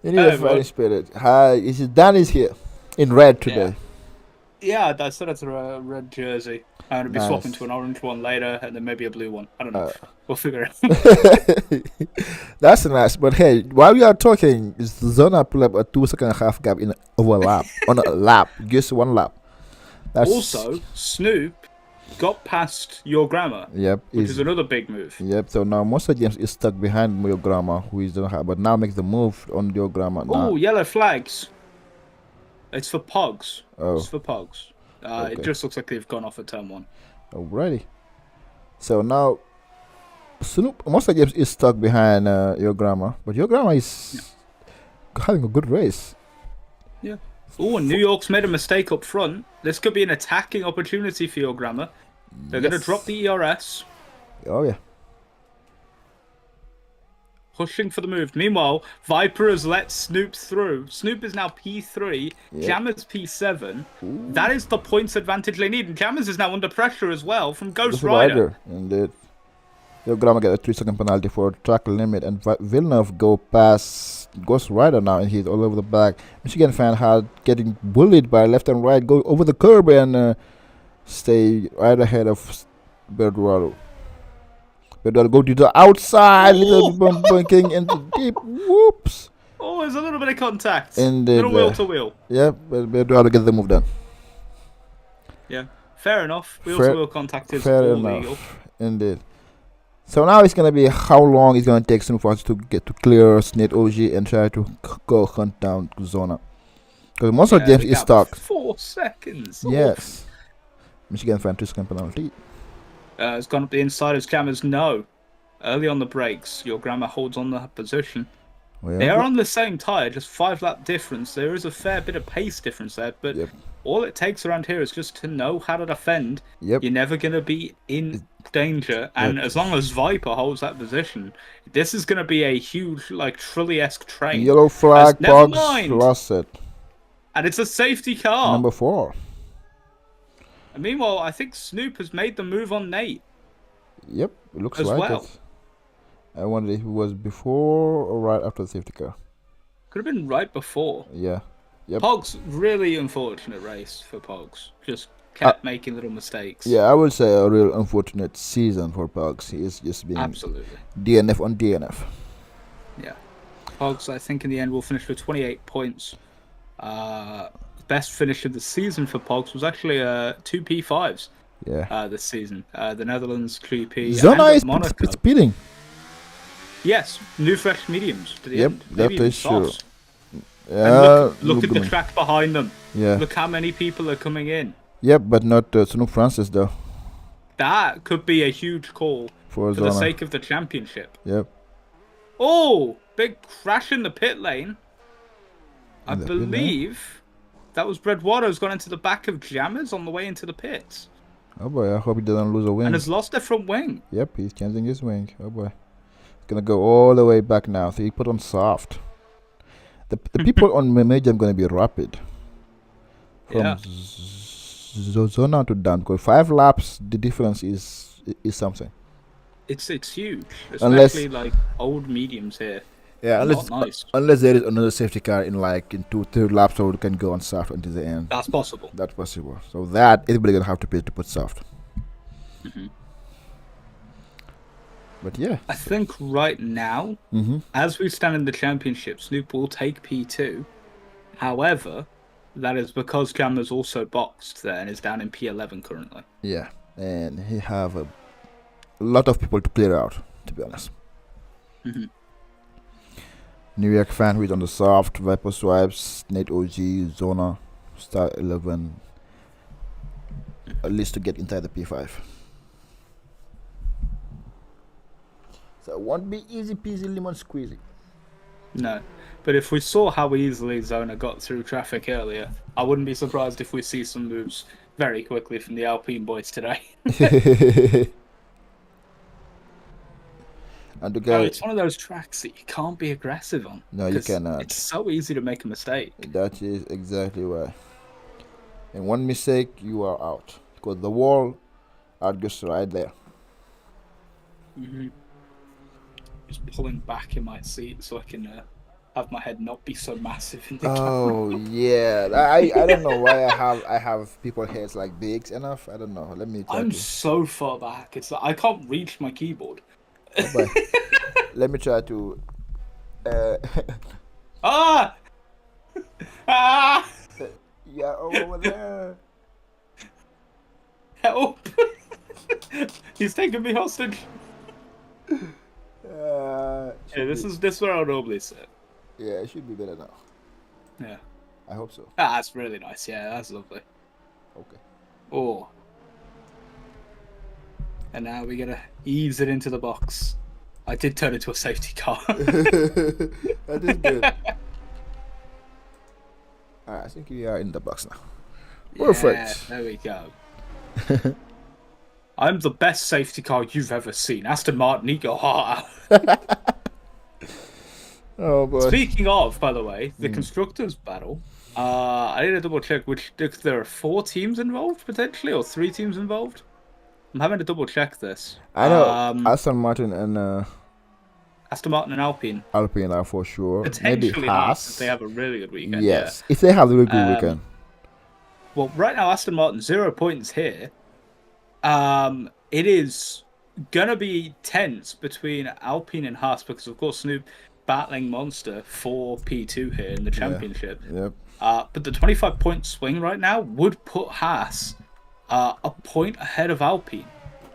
You need a fighting spirit. Hi, Dan is here in red today. Yeah, I said it's a red jersey. I'm going to be Nice. swapping to an orange one later, and then maybe a blue one. I don't know. We'll figure it out. That's nice. But hey, while we are talking, Zona pull up a 2.5 gap in overlap on a lap, just one lap. That's Also, Snoop got past Your Grammar, Yep, which is another big move. Yep. So now Monster James is stuck behind your grammar, who is don't have, but now makes the move on your grammar. Oh, yellow flags. It's for Pogs. Oh. It's for Pogs. Okay. It just looks like they've gone off at turn 1. Alrighty. So now Snoop Monster James is stuck behind your grammar, but your grammar is having a good race. Yeah. Oh, New York's made a mistake up front. This could be an attacking opportunity for Your Grammar. They're going to drop the ERS. Oh yeah. Pushing for the move. Meanwhile, Viper has let Snoop through. Snoop is now P3. Yep. Jammers P7. That is the points advantage they need. And Jammers is now under pressure as well from Ghost Ghost Rider. Indeed. Your grammar get a 3-second penalty for track limit, and Villeneuve go past Ghost Rider now, and he's all over the back. Michigan fan had getting bullied by left and right, go over the curb and stay right ahead of Bedwaro. Bedwaro go to the outside, little bunking into deep. Whoops. Oh, there's a little bit of contact. Indeed. Little wheel to wheel. Yep, Bedwaro get the move done. Yeah, fair enough. Wheel to wheel contact is Fair all enough. legal. Indeed. So now it's gonna be how long it's gonna take for us to get to clear Snake OG and try to go hunt down Zona. Because most of James is stuck. 4 seconds. Yes. Michigan fan 2-second penalty. It's gone up the inside as Jammers. No. Early on the brakes, Your Grammar holds on the position. Well, They are on the same tyre, just 5-lap difference. There is a fair bit of pace difference there, but all it takes around here is just to know how to defend. Yep. You're never going to be in danger, and as long as Viper holds that position, this is going to be a huge, like, Trulli-esque train. Yellow flag, never Pogs, mind. lost it. And it's a safety car. Number 4. And meanwhile, I think Snoop has made the move on Nate. Yep. It looks as like well. it. I wonder if it was before or right after the safety car. Could have been right before. Yeah. Yep. Pogs, really unfortunate race for Pogs. Just Uh, kept making little mistakes. Yeah, I would say a real unfortunate season for Pugs. He is just being Absolutely. DNF on DNF. Yeah. Pogs, I think in the end will finish with 28 points. Best finish of the season for Pogs was actually two P5s. Yeah. This season. The Netherlands, QP, Zona and is Monaco. speeding. Yes, new fresh mediums to the Yep, end. Maybe that even is true. softs. Yeah. And look at the track behind them. Yeah. Look how many people are coming in. Yep, but not Snoop Francis though. That could be a huge call For the Zona. sake of the championship. Yep. Oh, big crash in the pit lane. I In the pit lane? believe that was Bredwado's gone into the back of Jammers on the way into the pits. Oh boy, I hope he doesn't lose a wing. And has lost their front wing. Yep, he's changing his wing. Oh boy. It's gonna go all the way back now. So he put on soft. The people on major are gonna be rapid. From Yeah. Zona to down, because 5 laps the difference is something. It's huge. Unless- Especially like old mediums here. Yeah, Not nice. unless there is another safety car in 2-3 laps, so we can go on soft until the end. That's possible. That's possible. So that everybody gonna have to pay to put soft. Mhm. But yeah. I think right now, as we stand in the championship, Snoop will take P2. However, that is because Jammers also boxed there and is down in P11 currently. Yeah, and he have a lot of people to clear out, to be honest. Mhm. New York fan who is on the soft, Viper Swipes, Nate OG, Zona, Star 11, at least to get inside the P5. So it won't be easy peasy lemon squeezy. No. But if we saw how easily Zona got through traffic earlier, I wouldn't be surprised if we see some moves very quickly from the Alpine boys today. And to No, go, it's one of those tracks that you can't be aggressive on. No, you 'cause cannot. It's so easy to make a mistake. that is exactly why. And one mistake, you are out. Because the wall are just right there. Mm-hmm. Just pulling back in my seat so I can have my head not be so massive in the Oh yeah, I don't know why I have people heads like bigs enough. I don't know. Let me try I'm to. so far back. It's like I can't reach my keyboard. But let me try to. Ah! Ah! Yeah, over there. Help! He's taking me hostage. Yeah, this is where I'll normally sit. Yeah, it should be better now. Yeah. I hope so. Ah, that's really nice. Yeah, that's lovely. Okay. Oh. And now we gotta ease it into the box. I did turn into a safety car. That is good. Alright, I think we are in the box now. Perfect. Yeah, there we go. I'm the best safety car you've ever seen. Aston Martin, Nico Hart. Oh boy. Speaking of, by the way, the constructors battle. I need to double check which if there are 4 teams involved potentially or 3 teams involved. I'm having to double check this. I know Aston Martin and Aston Martin and Alpine. Alpine are for sure. Maybe Potentially Haas. if they have a really good weekend. Yes, if they have a really good weekend. Well, right now Aston Martin 0 points here. It is gonna be tense between Alpine and Haas because of course Snoop battling Monster for P2 here in the championship. Yep. But the 25-point swing right now would put Haas a point ahead of Alpine.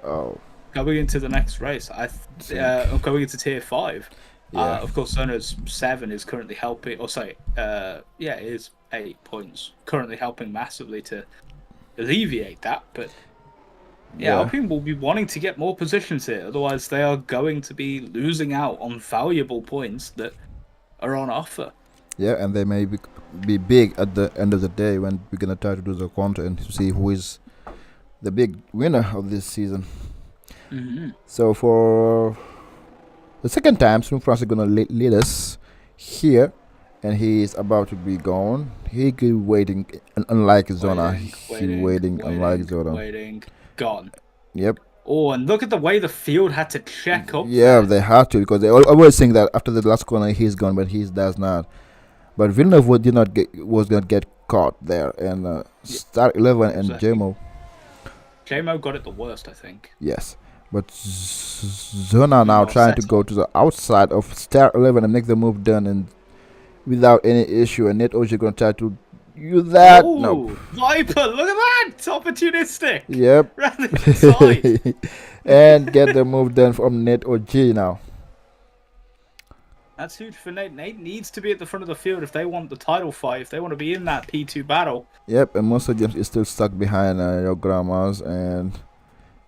Oh. Going into the next race, going into Tier 5. Yeah. Of course, Zona's 7 is currently helping, or sorry, it is 8 points, currently helping massively to alleviate that. But yeah, Alpine will be wanting to get more positions here, otherwise they are going to be losing out on valuable points that are on offer. Yeah, and they may be big at the end of the day when we're gonna try to do the content to see who is the big winner of this season. Mm-hmm. So for the second time, Snoop France is gonna lead us here, and he is about to be gone. He keep waiting, unlike Zona. He waiting unlike Zona. Waiting, gone. Yep. Oh, and look at the way the field had to check up. Yeah, there. they have to because they always think that after the last corner he's gone, but he does not. But Villeneuve was gonna get caught there, and start 11 and Exactly. JMO. JMO got it the worst, I think. Yes, but Zona now Meanwhile, trying to go to the outside of star 11 and make the move done and without any issue. And Net OG gonna try to use that. Oh, No. Viper! Look at that! It's opportunistic. Yep. Round the inside. And get the move done from Net OG now. That's huge for Nate. Nate needs to be at the front of the field if they want the title fight. If they want to be in that P2 battle. Yep, and Monster James is still stuck behind your grandmas, and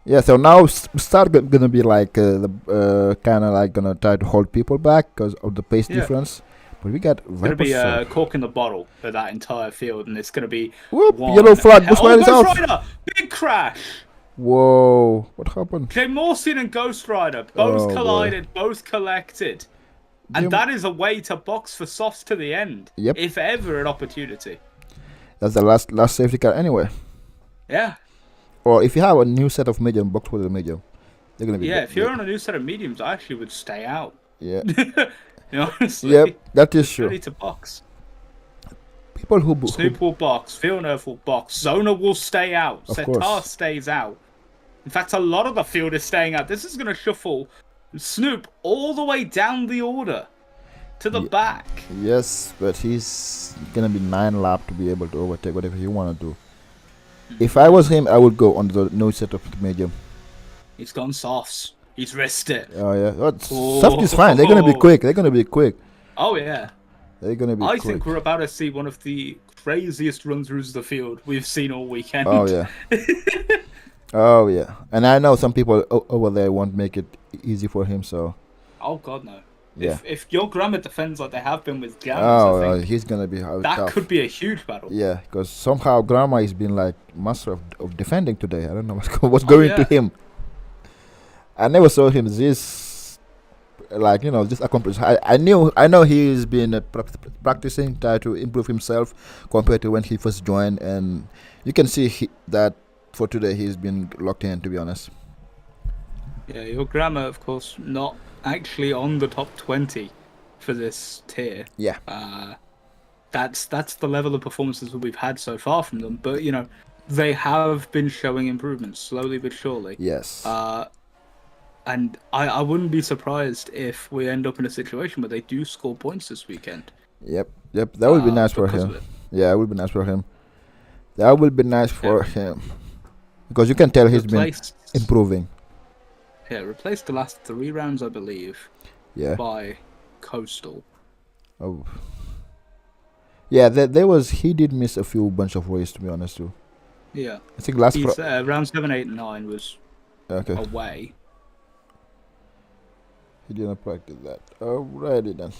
yeah. So now start gonna be like the kind of like gonna try to hold people back because of the pace difference. But we got It's going to be a cork in the bottle for that entire field, and it's going to be yellow flag. Ghost Rider's out. Rider! Big crash! Whoa! What happened? Jay Morrison and Ghost Rider both collided, both collected. And that is a way to box for softs to the end. Yep. If ever an opportunity. That's the last safety car anyway. Yeah. Or if you have a new set of medium, box with a medium. They're gonna be if you're on a new set of mediums, I actually would stay out. Yeah. Honestly. Yep, that is true. Ready to box. People who Snoop will box, Villeneuve will box, Zona will stay out, Setar stays out. In fact, a lot of the field is staying out. This is going to shuffle Snoop all the way down the order to the back. Yes, but he's gonna be 9 lap to be able to overtake whatever he wanna do. If I was him, I would go on the no set of medium. He's gone softs. He's risked it. Oh yeah, soft is fine. They're gonna be quick. Oh yeah. They're gonna be quick. I think we're about to see one of the craziest run-throughs of the field we've seen all weekend. Oh yeah. Oh yeah, and I know some people over there won't make it easy for him. So. Oh God no. Yeah. If your Grammar defends like they have been with Gammons, I think he's gonna be that tough. could be a huge battle. Yeah, because somehow Grandma has been like master of defending today. I don't know what's going to him. I never saw him this this accomplished. I know he's been practicing, try to improve himself compared to when he first joined, and you can see that for today he's been locked in. To be honest. Yeah, your Grammar, of course, not actually on the top 20 for this tier. Yeah. That's the level of performances that we've had so far from them. But they have been showing improvements slowly but surely. Yes. And I wouldn't be surprised if we end up in a situation where they do score points this weekend. Yep. That would be nice for him. Yeah, it would be nice for him. That would be nice for him. Because you can tell he's been improving. Yeah, replaced the last 3 rounds, I believe. Yeah. By Coastal. Oh. Yeah, he did miss a few bunch of races, to be honest too. Yeah. I think last round 7, 8, and 9 was away. He didn't practice that. Alrighty then.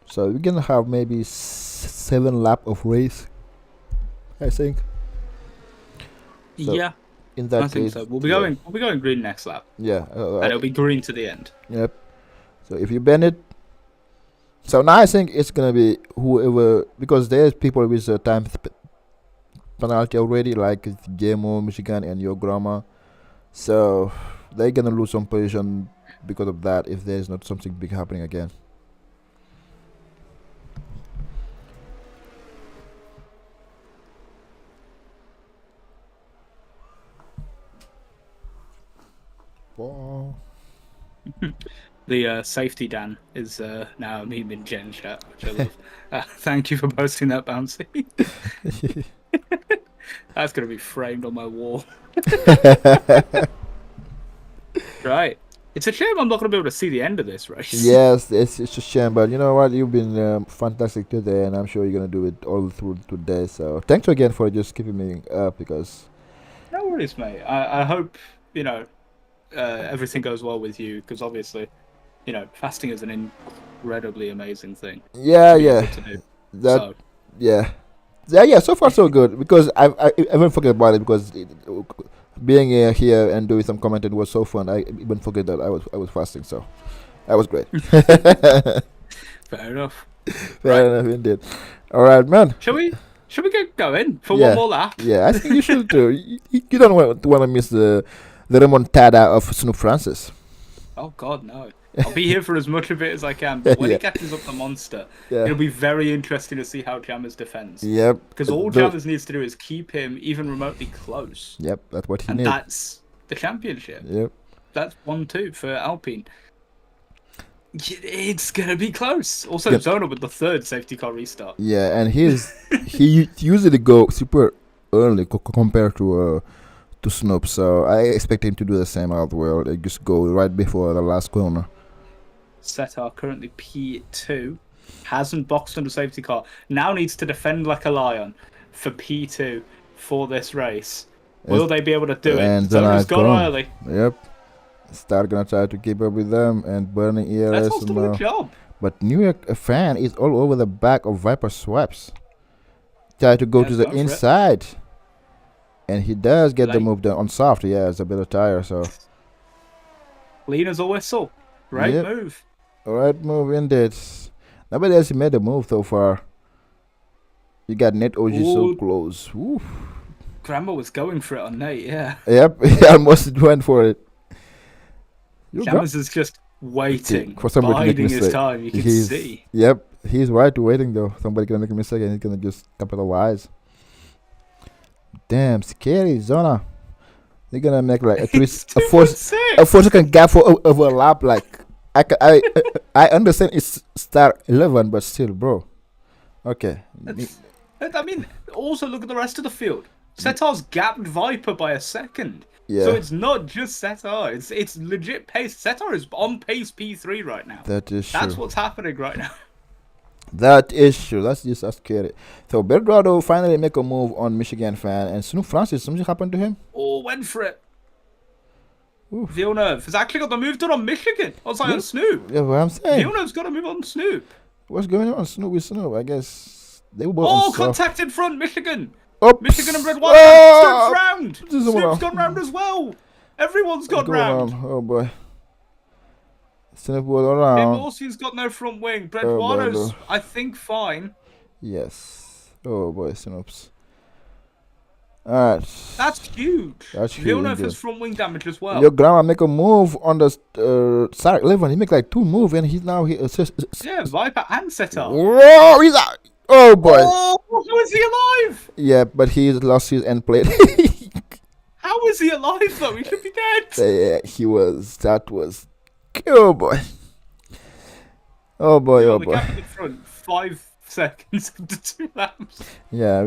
So we're gonna have maybe 7 lap of race, I think. So yeah. In that I think so. We'll be going green next lap. Yeah. And it'll be green to the end. Yep. So if you ban it, so now I think it's gonna be whoever, because there's people with a time penalty already, like JMO, Michigan, and your grandma. So they're gonna lose some position because of that if there's not something big happening again. Wow. The safety Dan is now a meme in Gen chat, which I love. Thank you for posting that, Bouncy. That's going to be framed on my wall. Right. It's a shame I'm not going to be able to see the end of this race. Yes, it's a shame, but you know what? You've been fantastic today, and I'm sure you're going to do it all through today. So thanks again for just keeping me up, because... No worries, mate. I hope, everything goes well with you, because obviously, fasting is an incredibly amazing thing. Yeah. Yeah, so far so good, because I even forget about it, because being here and doing some commenting was so fun. I even forget that I was fasting, so that was great. Fair enough. Fair enough indeed. All right, man. Shall we Should we get going for Yeah. one more lap? Yeah, I think you should too. You don't want to miss the remontada of Snoop Francis. Oh God, no! I'll be here for as much of it as I can. But when he catches up the monster, it'll be very interesting to see how Jammers defends. Yep. Because all Jammers needs to do is keep him even remotely close. Yep, that's what he needs. needs. And that's the championship. Yep. That's 1-2 for Alpine. It's gonna be close. Also, Zona with the third safety car restart. Yeah, and he usually go super early compared to Snoop, so I expect him to do the same as well. They just go right before the last corner. Setar currently P2, hasn't boxed on the safety car. Now needs to defend like a lion for P2 for this race. Will they be able to do it? Zona's gone early. Yep. Star gonna try to keep up with them and burning ERS. That's also a job. But New York fan is all over the back of Viper Swaps. Try to go to the inside. And he does get the move done on soft. Yeah, it's a bit of tire, so. Clean as a whistle. Right move. Right move indeed. Nobody else made a move so far. You got Net OG so close. Oof. Grandma was going for it on Nate, yeah. Yep, he almost went for it. Jammers is just waiting, for somebody biding his time, you can see. Yep, he's right waiting though. Somebody gonna make a mistake and he's gonna just capitalize. Damn, scary Zona. They're gonna make like a 4-second gap for overlap. Like I understand it's start 11, but still, bro. Okay. I mean, also look at the rest of the field. Setar's gapped Viper by a second. Yeah. So it's not just Setar. It's legit pace. Setar is on pace P3 right now. That's what's happening right now. That is true. That's scary. So Belgrado finally make a move on Michigan fan, and Snoop Francis, something happened to him? Oh, went for it. Villeneuve has actually got the move done on Michigan. I was like, on Snoop. Yeah, what I'm saying. Villeneuve's got to move on Snoop. What's going on, Snoop with Snoop? I guess they were both contact in front, Michigan. Oops. Michigan and Red Wine. Snoop's round. Snoop's gone round as well. Everyone's gone round. Oh boy. Snoop was around. Morsi's got no front wing. Breadwano's, I think, fine. Yes. Oh boy, Snoop's. Alright. That's huge. Villeneuve has front wing damage as well. Your grandma make a move on the Sarek 11. He make like 2 moves and he's now yeah, Viper and Setar. Whoa, he's out. Oh boy. Oh, how is he alive? Yeah, but he lost his end plate. How is he alive though? He should be dead. Yeah, he was. That was. Oh boy. Oh boy. Oh boy. Gap in front, 5 seconds into 2 laps. Yeah,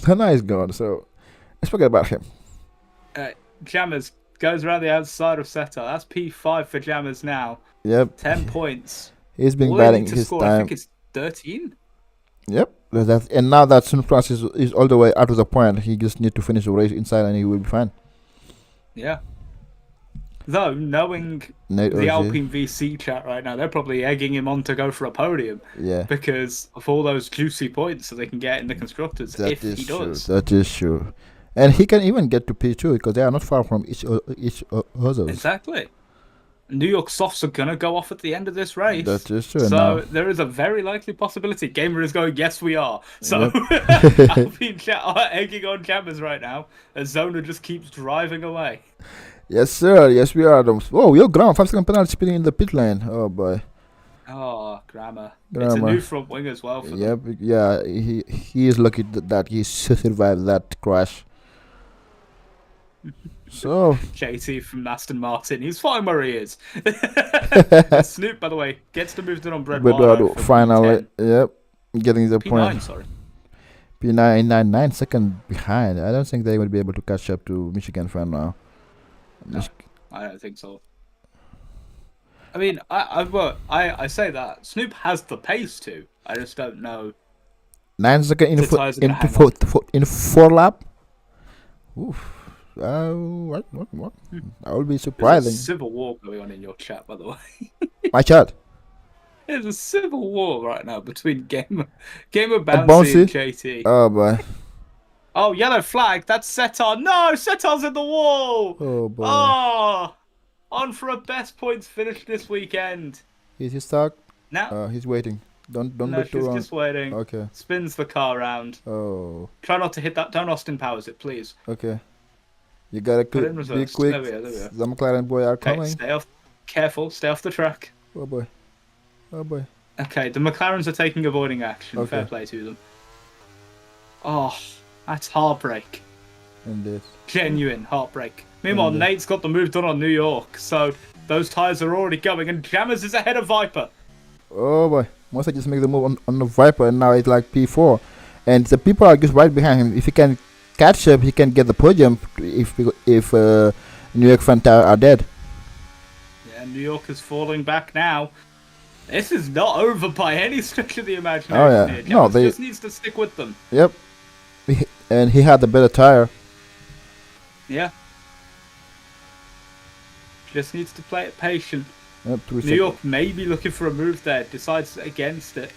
Hannah is gone, so let's forget about him. Jammers goes around the outside of Setar. That's P5 for Jammers now. Yep. 10 points. He's been batting his time. I think it's 13. Yep. And now that Snoop Francis is all the way out of the point, he just need to finish the race inside and he will be fine. Yeah. Though, knowing the Alpine VC chat right now, they're probably egging him on to go for a podium. Yeah. Because of all those juicy points so they can get in the constructors if he does. That is true. And he can even get to P2 because they are not far from each other. Exactly. New York softs are going to go off at the end of this race. That is true. So there is a very likely possibility. Gamer is going, yes, we are. So Alpine chat are egging on Jammers right now as Zona just keeps driving away. Yes, sir. Yes, we are. Oh, your ground. 5-second penalty spinning in the pit lane. Oh, boy. Oh, Grammar. It's a new front wing as well for them. Yeah, he is lucky that he survived that crash. So JT from Aston Martin, he's fine where he is. Snoop, by the way, gets to move it on Breadwano. Finally, yep, getting the P9, point. Sorry. P9, 9 seconds behind. I don't think they will be able to catch up to Michigan fan now. No, I don't think so. I mean, I say that Snoop has the pace to. I just don't know. 9 seconds in 4 lap. Oof. What? I will be surprising. There's a civil war going on in your chat, by the way. My chat. There's a civil war right now between Gamer Bouncy and JT. Oh boy. Oh, yellow flag. That's Setar. No, Setar's in the wall. Oh boy. Oh, on for a best points finish this weekend. Is he stuck? Now he's waiting. Don't No, be too she's wrong. just waiting. Okay. Spins the car around. Oh. Try not to hit that. Don't Austin Powers it, please. Okay. You gotta Put it in be reverse. quick. There we are. There we are. The McLaren boy are Okay, coming. stay off. Careful. Stay off the track. Oh boy. Oh boy. Okay, the McLarens are taking avoiding action. Okay. Fair play to them. Oh, that's heartbreak. Indeed. Genuine heartbreak. Meanwhile, Indeed. Nate's got the move done on New York, so those tyres are already going, and Jammers is ahead of Viper. Oh boy. Must just make the move on the Viper, and now it's like P4, and the people are just right behind him. If he can catch up, he can get the podium. If New York fan are dead. Yeah, New York is falling back now. This is not over by any stretch of the imagination. Oh, yeah. Here. No, Jammers they- just needs to stick with them. Yep. And he had the better tire. Yeah. Just needs to play it patient. Yep. New York may be looking for a move there, decides against it.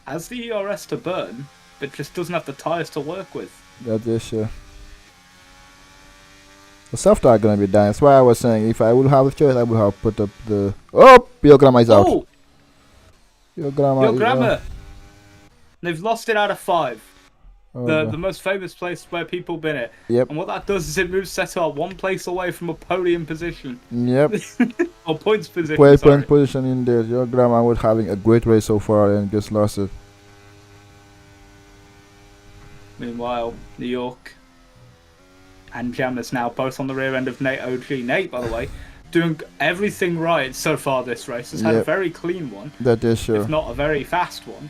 Has the ERS to burn, but just doesn't have the tyres to work with. That is the soft tire gonna be down. That's why I was saying if I would have the choice, I would have put up the. Oh, your grandma is out. Oh, Your grandma. your is grammar. out. They've lost it out of 5. Oh, The boy. the most famous place where people been it. Yep. And what that does is it moves Seto one place away from a podium position. Yep. Or points position, Point sorry. position in there. Your grandma was having a great race so far and just lost it. Meanwhile, New York and Jammers now both on the rear end of Nate OG. Nate, by the way, doing everything right so far this race. Has had a Yep. very clean one, That is sure. if not a very fast one,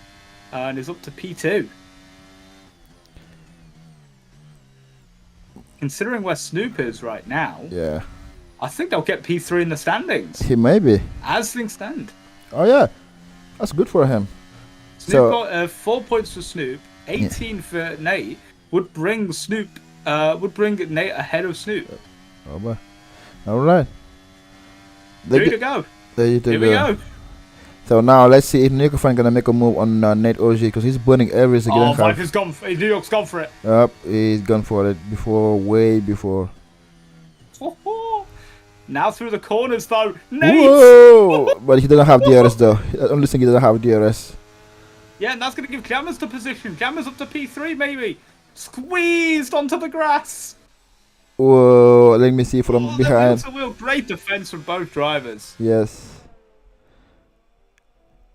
and is up to P2. Considering where Snoop is right now, Yeah. I think they'll get P3 in the standings, He may be. as things stand. Oh yeah. That's good for him. Snoop So- got 4 points for Snoop, 18 for Nate, would bring Nate ahead of Snoop. Oh boy. All right. There you go. There you Here we go. So now let's see if New York fan gonna make a move on Nate OG because he's burning every single. Oh, Viper's gone. New York's gone for it. Up, he's gone for it way before. Now through the corners though, Nate. Whoa! But he doesn't have DRS though. I only think he doesn't have DRS. Yeah, and that's going to give Jammers the position. Jammers up to P3 maybe. Squeezed onto the grass. Whoa! Let me see from Oh, behind. the wheel. Great defense from both drivers. Yes.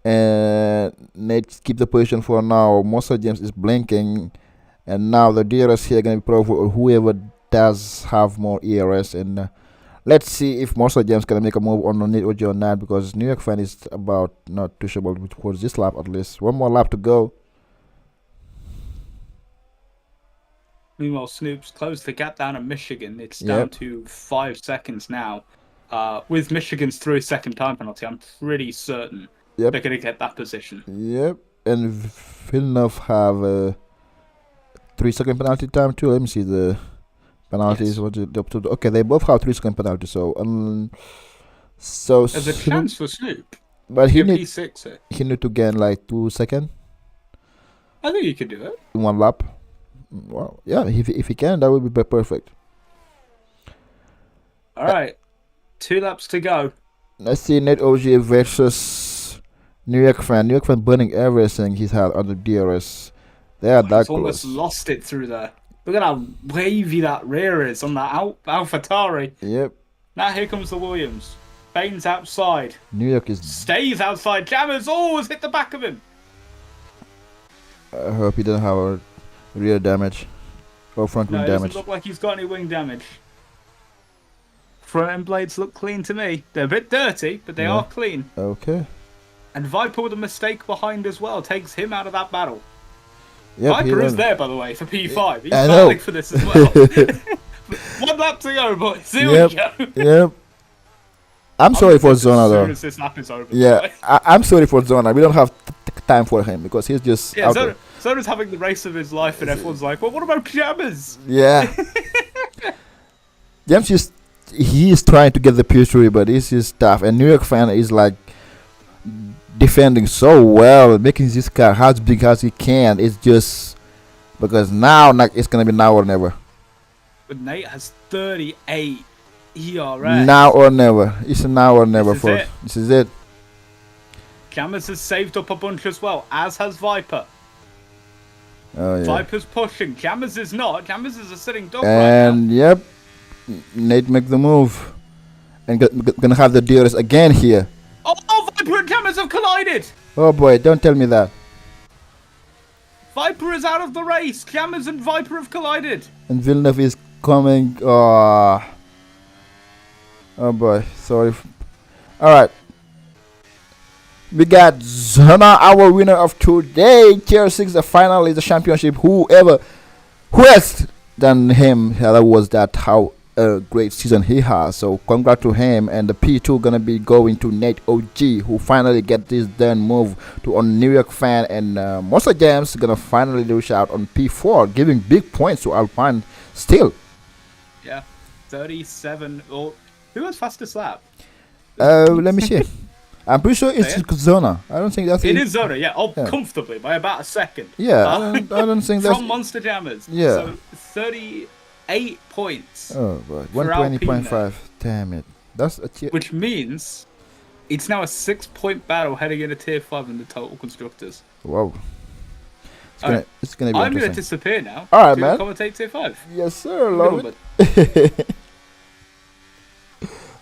And Nate keep the position for now. Monster James is blinking, and now the DRS here gonna be pro for whoever does have more ERS. And let's see if Monster James gonna make a move on Nate OG or not, because New York fan is about not too sure about towards this lap at least. One more lap to go. Meanwhile, Snoop's closed the gap down in Michigan. It's Yep. down to 5 seconds now. With Michigan's 3-second time penalty, I'm pretty certain Yep. they're going to get that position. Yep. And Villeneuve have a 3-second penalty time too. Let me see the penalties. Yes. What is up to okay, they both have 3-second penalty. So so There's a Snoop- chance for Snoop. but he Give need P6 here. he need to gain like 2 seconds I think you could do it. in one lap. Well, yeah, if he can, that would be perfect. All right. 2 laps to go. Let's see Nate OG versus New York fan. New York fan burning everything he's had on the DRS. They are that He's almost close. lost it through there. Look at how wavy that rear is on that AlphaTauri. Yep. Now here comes the Williams. Baines outside. New York is. Stays outside. Jammers always hit the back of him. I hope he doesn't have a rear damage or front No, wing it doesn't damage. look like he's got any wing damage. Front end blades look clean to me. They're a bit dirty, but they Yeah. are clean. Okay. And Viper with a mistake behind as well takes him out of that battle. Yep, Viper he is won. there, by the way, for P5. He's I know. battling for this as well. 1 lap to go, boys. Here Yep. we go. Yep. I'm sorry for Zona As soon though. as this lap is over. Yeah, I'm sorry for Zona. We don't have time for him because he's just Yeah, out there. Zona's having the race of his life, and everyone's like, well, what about Jammers? Yeah. James he is trying to get the P3, but this is tough. And New York fan is like defending so well, making this car as big as he can. It's just because now it's gonna be now or never. But Nate has 38 ERS. Now or never. It's a now or never This is for it. this is it. Jammers has saved up a bunch as well, as has Viper. Oh, yeah. Viper's pushing. Jammers is not. Jammers is a sitting dog And right now. yep, Nate make the move. And gonna have the DRS again here. Oh, Viper and Jammers have collided. Oh boy, don't tell me that. Viper is out of the race. Jammers and Viper have collided. And Villeneuve is coming. Oh boy, sorry. Alright. We got Zona, our winner of today. Tier 6, the final is the championship. Who else than him? That was that how a great season he has. So congrats to him. And the P2 gonna be going to Nate OG, who finally get this done move to on New York fan. And Monster James gonna finally lose out on P4, giving big points to Alpine still. Yeah, 37. Or who has fastest lap? Let me see. I'm pretty sure it's Zona. I don't think that's it. Is Zona, yeah. Oh, yeah. Comfortably by about a second. Yeah, I don't think that's from Monster Jammers. Yeah. So 38 points. Oh boy, 120.5. Damn it. That's a tier. Which means it's now a 6-point battle heading into tier 5 in the total constructors. Wow. It's gonna be I'm gonna disappear now. All right, man. Commentate tier 5. Yes, sir. Love it.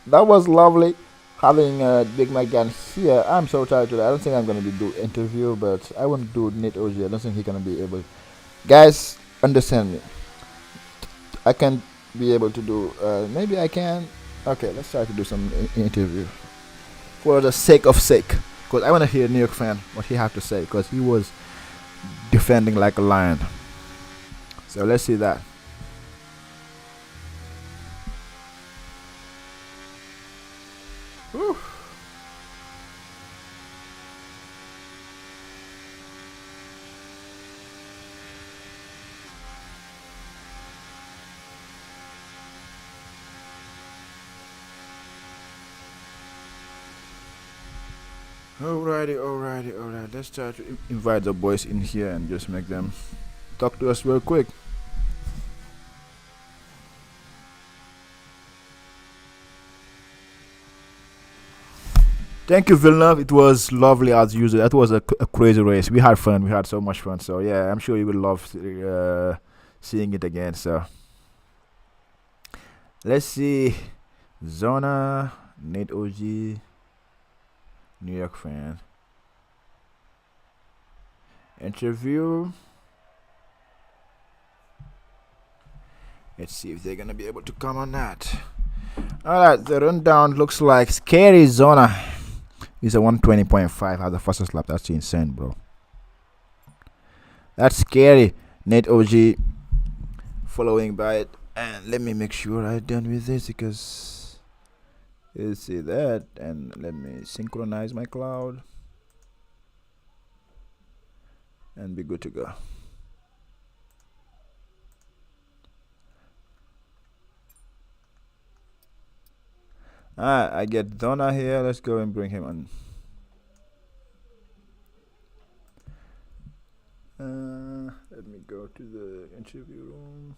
That was lovely. Having Big Mac down here, I'm so tired today. I don't think I'm gonna be do interview, but I want to do Nate OG. I don't think he's gonna be able. Guys, understand me. I can't be able to do. Maybe I can. Okay, let's try to do some interview for the sake of sake, because I want to hear New York fan what he have to say, because he was defending like a lion. So let's see that. Whew. Alrighty. Let's try to invite the boys in here and just make them talk to us real quick. Thank you, Villeneuve. It was lovely as usual. That was a crazy race. We had fun. We had so much fun. So yeah, I'm sure you will love seeing it again. So let's see. Zona, Nate OG, New York fan. Interview. Let's see if they're gonna be able to come on that. Alright, the rundown looks like Scary Zona. He's a 120.5, has the fastest lap. That's insane, bro. That's scary. Nate OG following by it. And let me make sure I'm done with this, because you see that. And let me synchronize my cloud and be good to go. Alright, I get Donna here. Let's go and bring him on. Let me go to the interview room.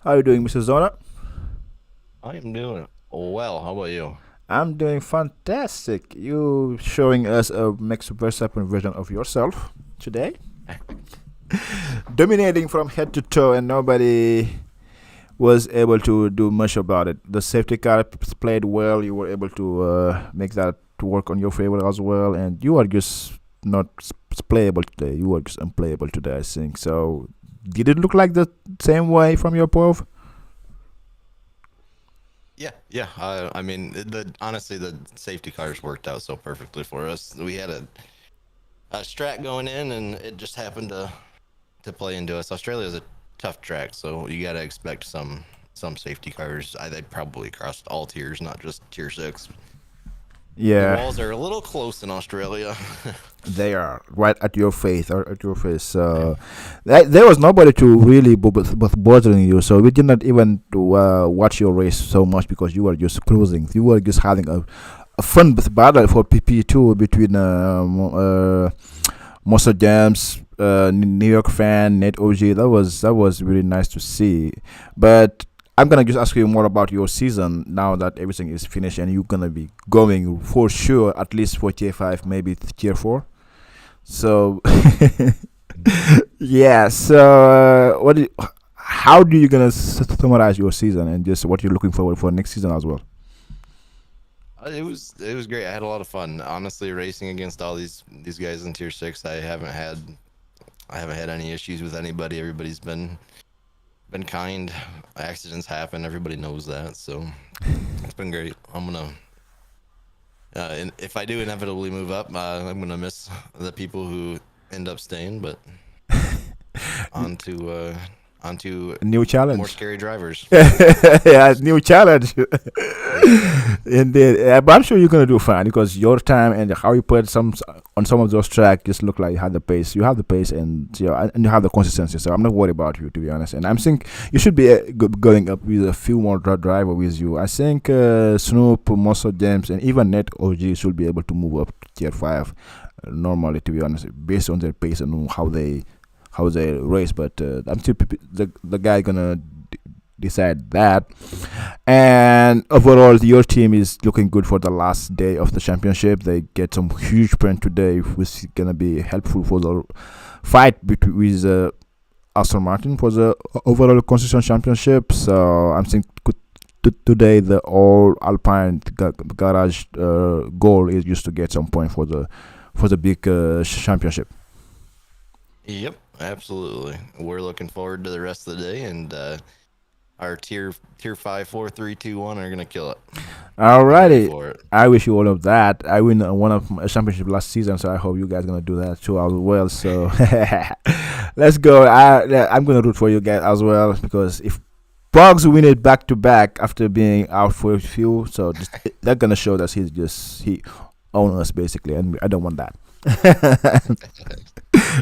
How are you doing, Mr. Zona? I am doing well. How about you? I'm doing fantastic. You showing us a Max Verstappen version of yourself today. Dominating from head to toe, and nobody was able to do much about it. The safety car played well. You were able to make that to work on your favor as well, and you are just not playable today. You were just unplayable today, I think. So did it look like the same way from your point? Yeah. I mean, honestly, the safety cars worked out so perfectly for us. We had a strat going in, and it just happened to play into us. Australia's a tough track, so you got to expect some safety cars. They probably crossed all tiers, not just tier 6. Yeah, the walls are a little close in Australia. They are right at your face, So there was nobody to really bothering you. So we did not even watch your race so much, because you were just cruising. You were just having a fun battle for PP2 between Monster Jams, New York fan, Nate OG. That was really nice to see. But I'm gonna just ask you more about your season now that everything is finished, and you're gonna be going for sure at least for tier 5, maybe tier 4. So yeah. So how do you gonna summarize your season and just what you're looking forward for next season as well? It was great. I had a lot of fun. Honestly, racing against all these guys in tier 6, I haven't had any issues with anybody. Everybody's been kind. Accidents happen. Everybody knows that. So it's been great. I'm gonna and if I do inevitably move up, I'm gonna miss the people who end up staying. But on to A new challenge. more scary drivers. Yeah, new challenge. Indeed. But I'm sure you're gonna do fine because your time and how you put on some of those tracks just look like you had the pace. You have the pace, and and you have the consistency. So I'm not worried about you, to be honest. And I'm think you should be going up with a few more driver with you. I think Snoop, Mosso James, and even Net OG should be able to move up to tier 5 normally, to be honest, based on their pace and how they race. But I'm still the guy gonna decide that. And overall, your team is looking good for the last day of the championship. They get some huge point today, which is gonna be helpful for the fight between with Aston Martin for the overall construction championship. So I'm thinking today the all Alpine garage goal is just to get some point for the big championship. Yep, absolutely. We're looking forward to the rest of the day, and our tier 5, 4, 3, 2, 1 are gonna kill it. Alrighty, For it. I wish you all of that. I win one of a championship last season, so I hope you guys gonna do that too as well. So let's go. I'm gonna root for you guys as well because if Bugs win it back to back after being out for a few, so that's gonna show that he owns us basically, and I don't want that.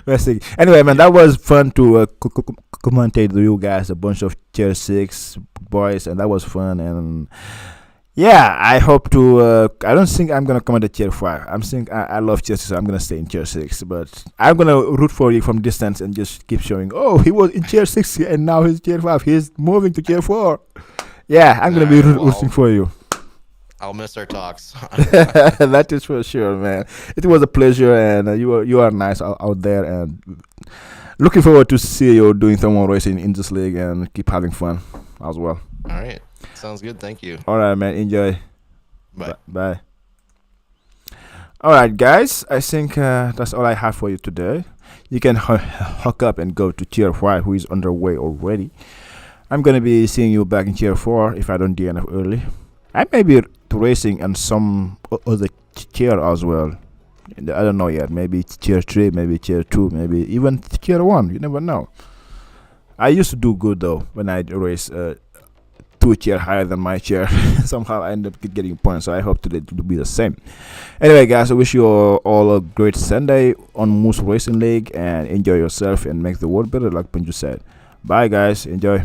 Let's see. Anyway, man, that was fun to commentate with you guys, a bunch of tier 6 boys, and that was fun. And yeah, I hope to. I don't think I'm gonna come at tier 5. I'm think I love tier 6, so I'm gonna stay in tier 6. But I'm gonna root for you from distance and just keep showing. Oh, he was in tier 6 and now he's tier 5. He's moving to tier 4. Yeah, I'm gonna be rooting for you. I'll miss our talks. That is for sure, man. It was a pleasure, and you are nice out there, and looking forward to see you doing some more racing in this league and keep having fun as well. All right, sounds good. Thank you. All right, man. Enjoy. Bye. Bye. All right, guys. I think that's all I have for you today. You can hook up and go to tier 5, who is underway already. I'm gonna be seeing you back in tier 4 if I don't DNF early. I may be racing and some other tier as well. I don't know yet. Maybe tier 3, maybe tier 2, maybe even tier 1. You never know. I used to do good though when I race 2 tier higher than my chair. Somehow I end up getting points. So I hope today to be the same. Anyway, guys, I wish you all a great Sunday on Moose Racing League, and enjoy yourself and make the world better, like Punju said. Bye, guys. Enjoy.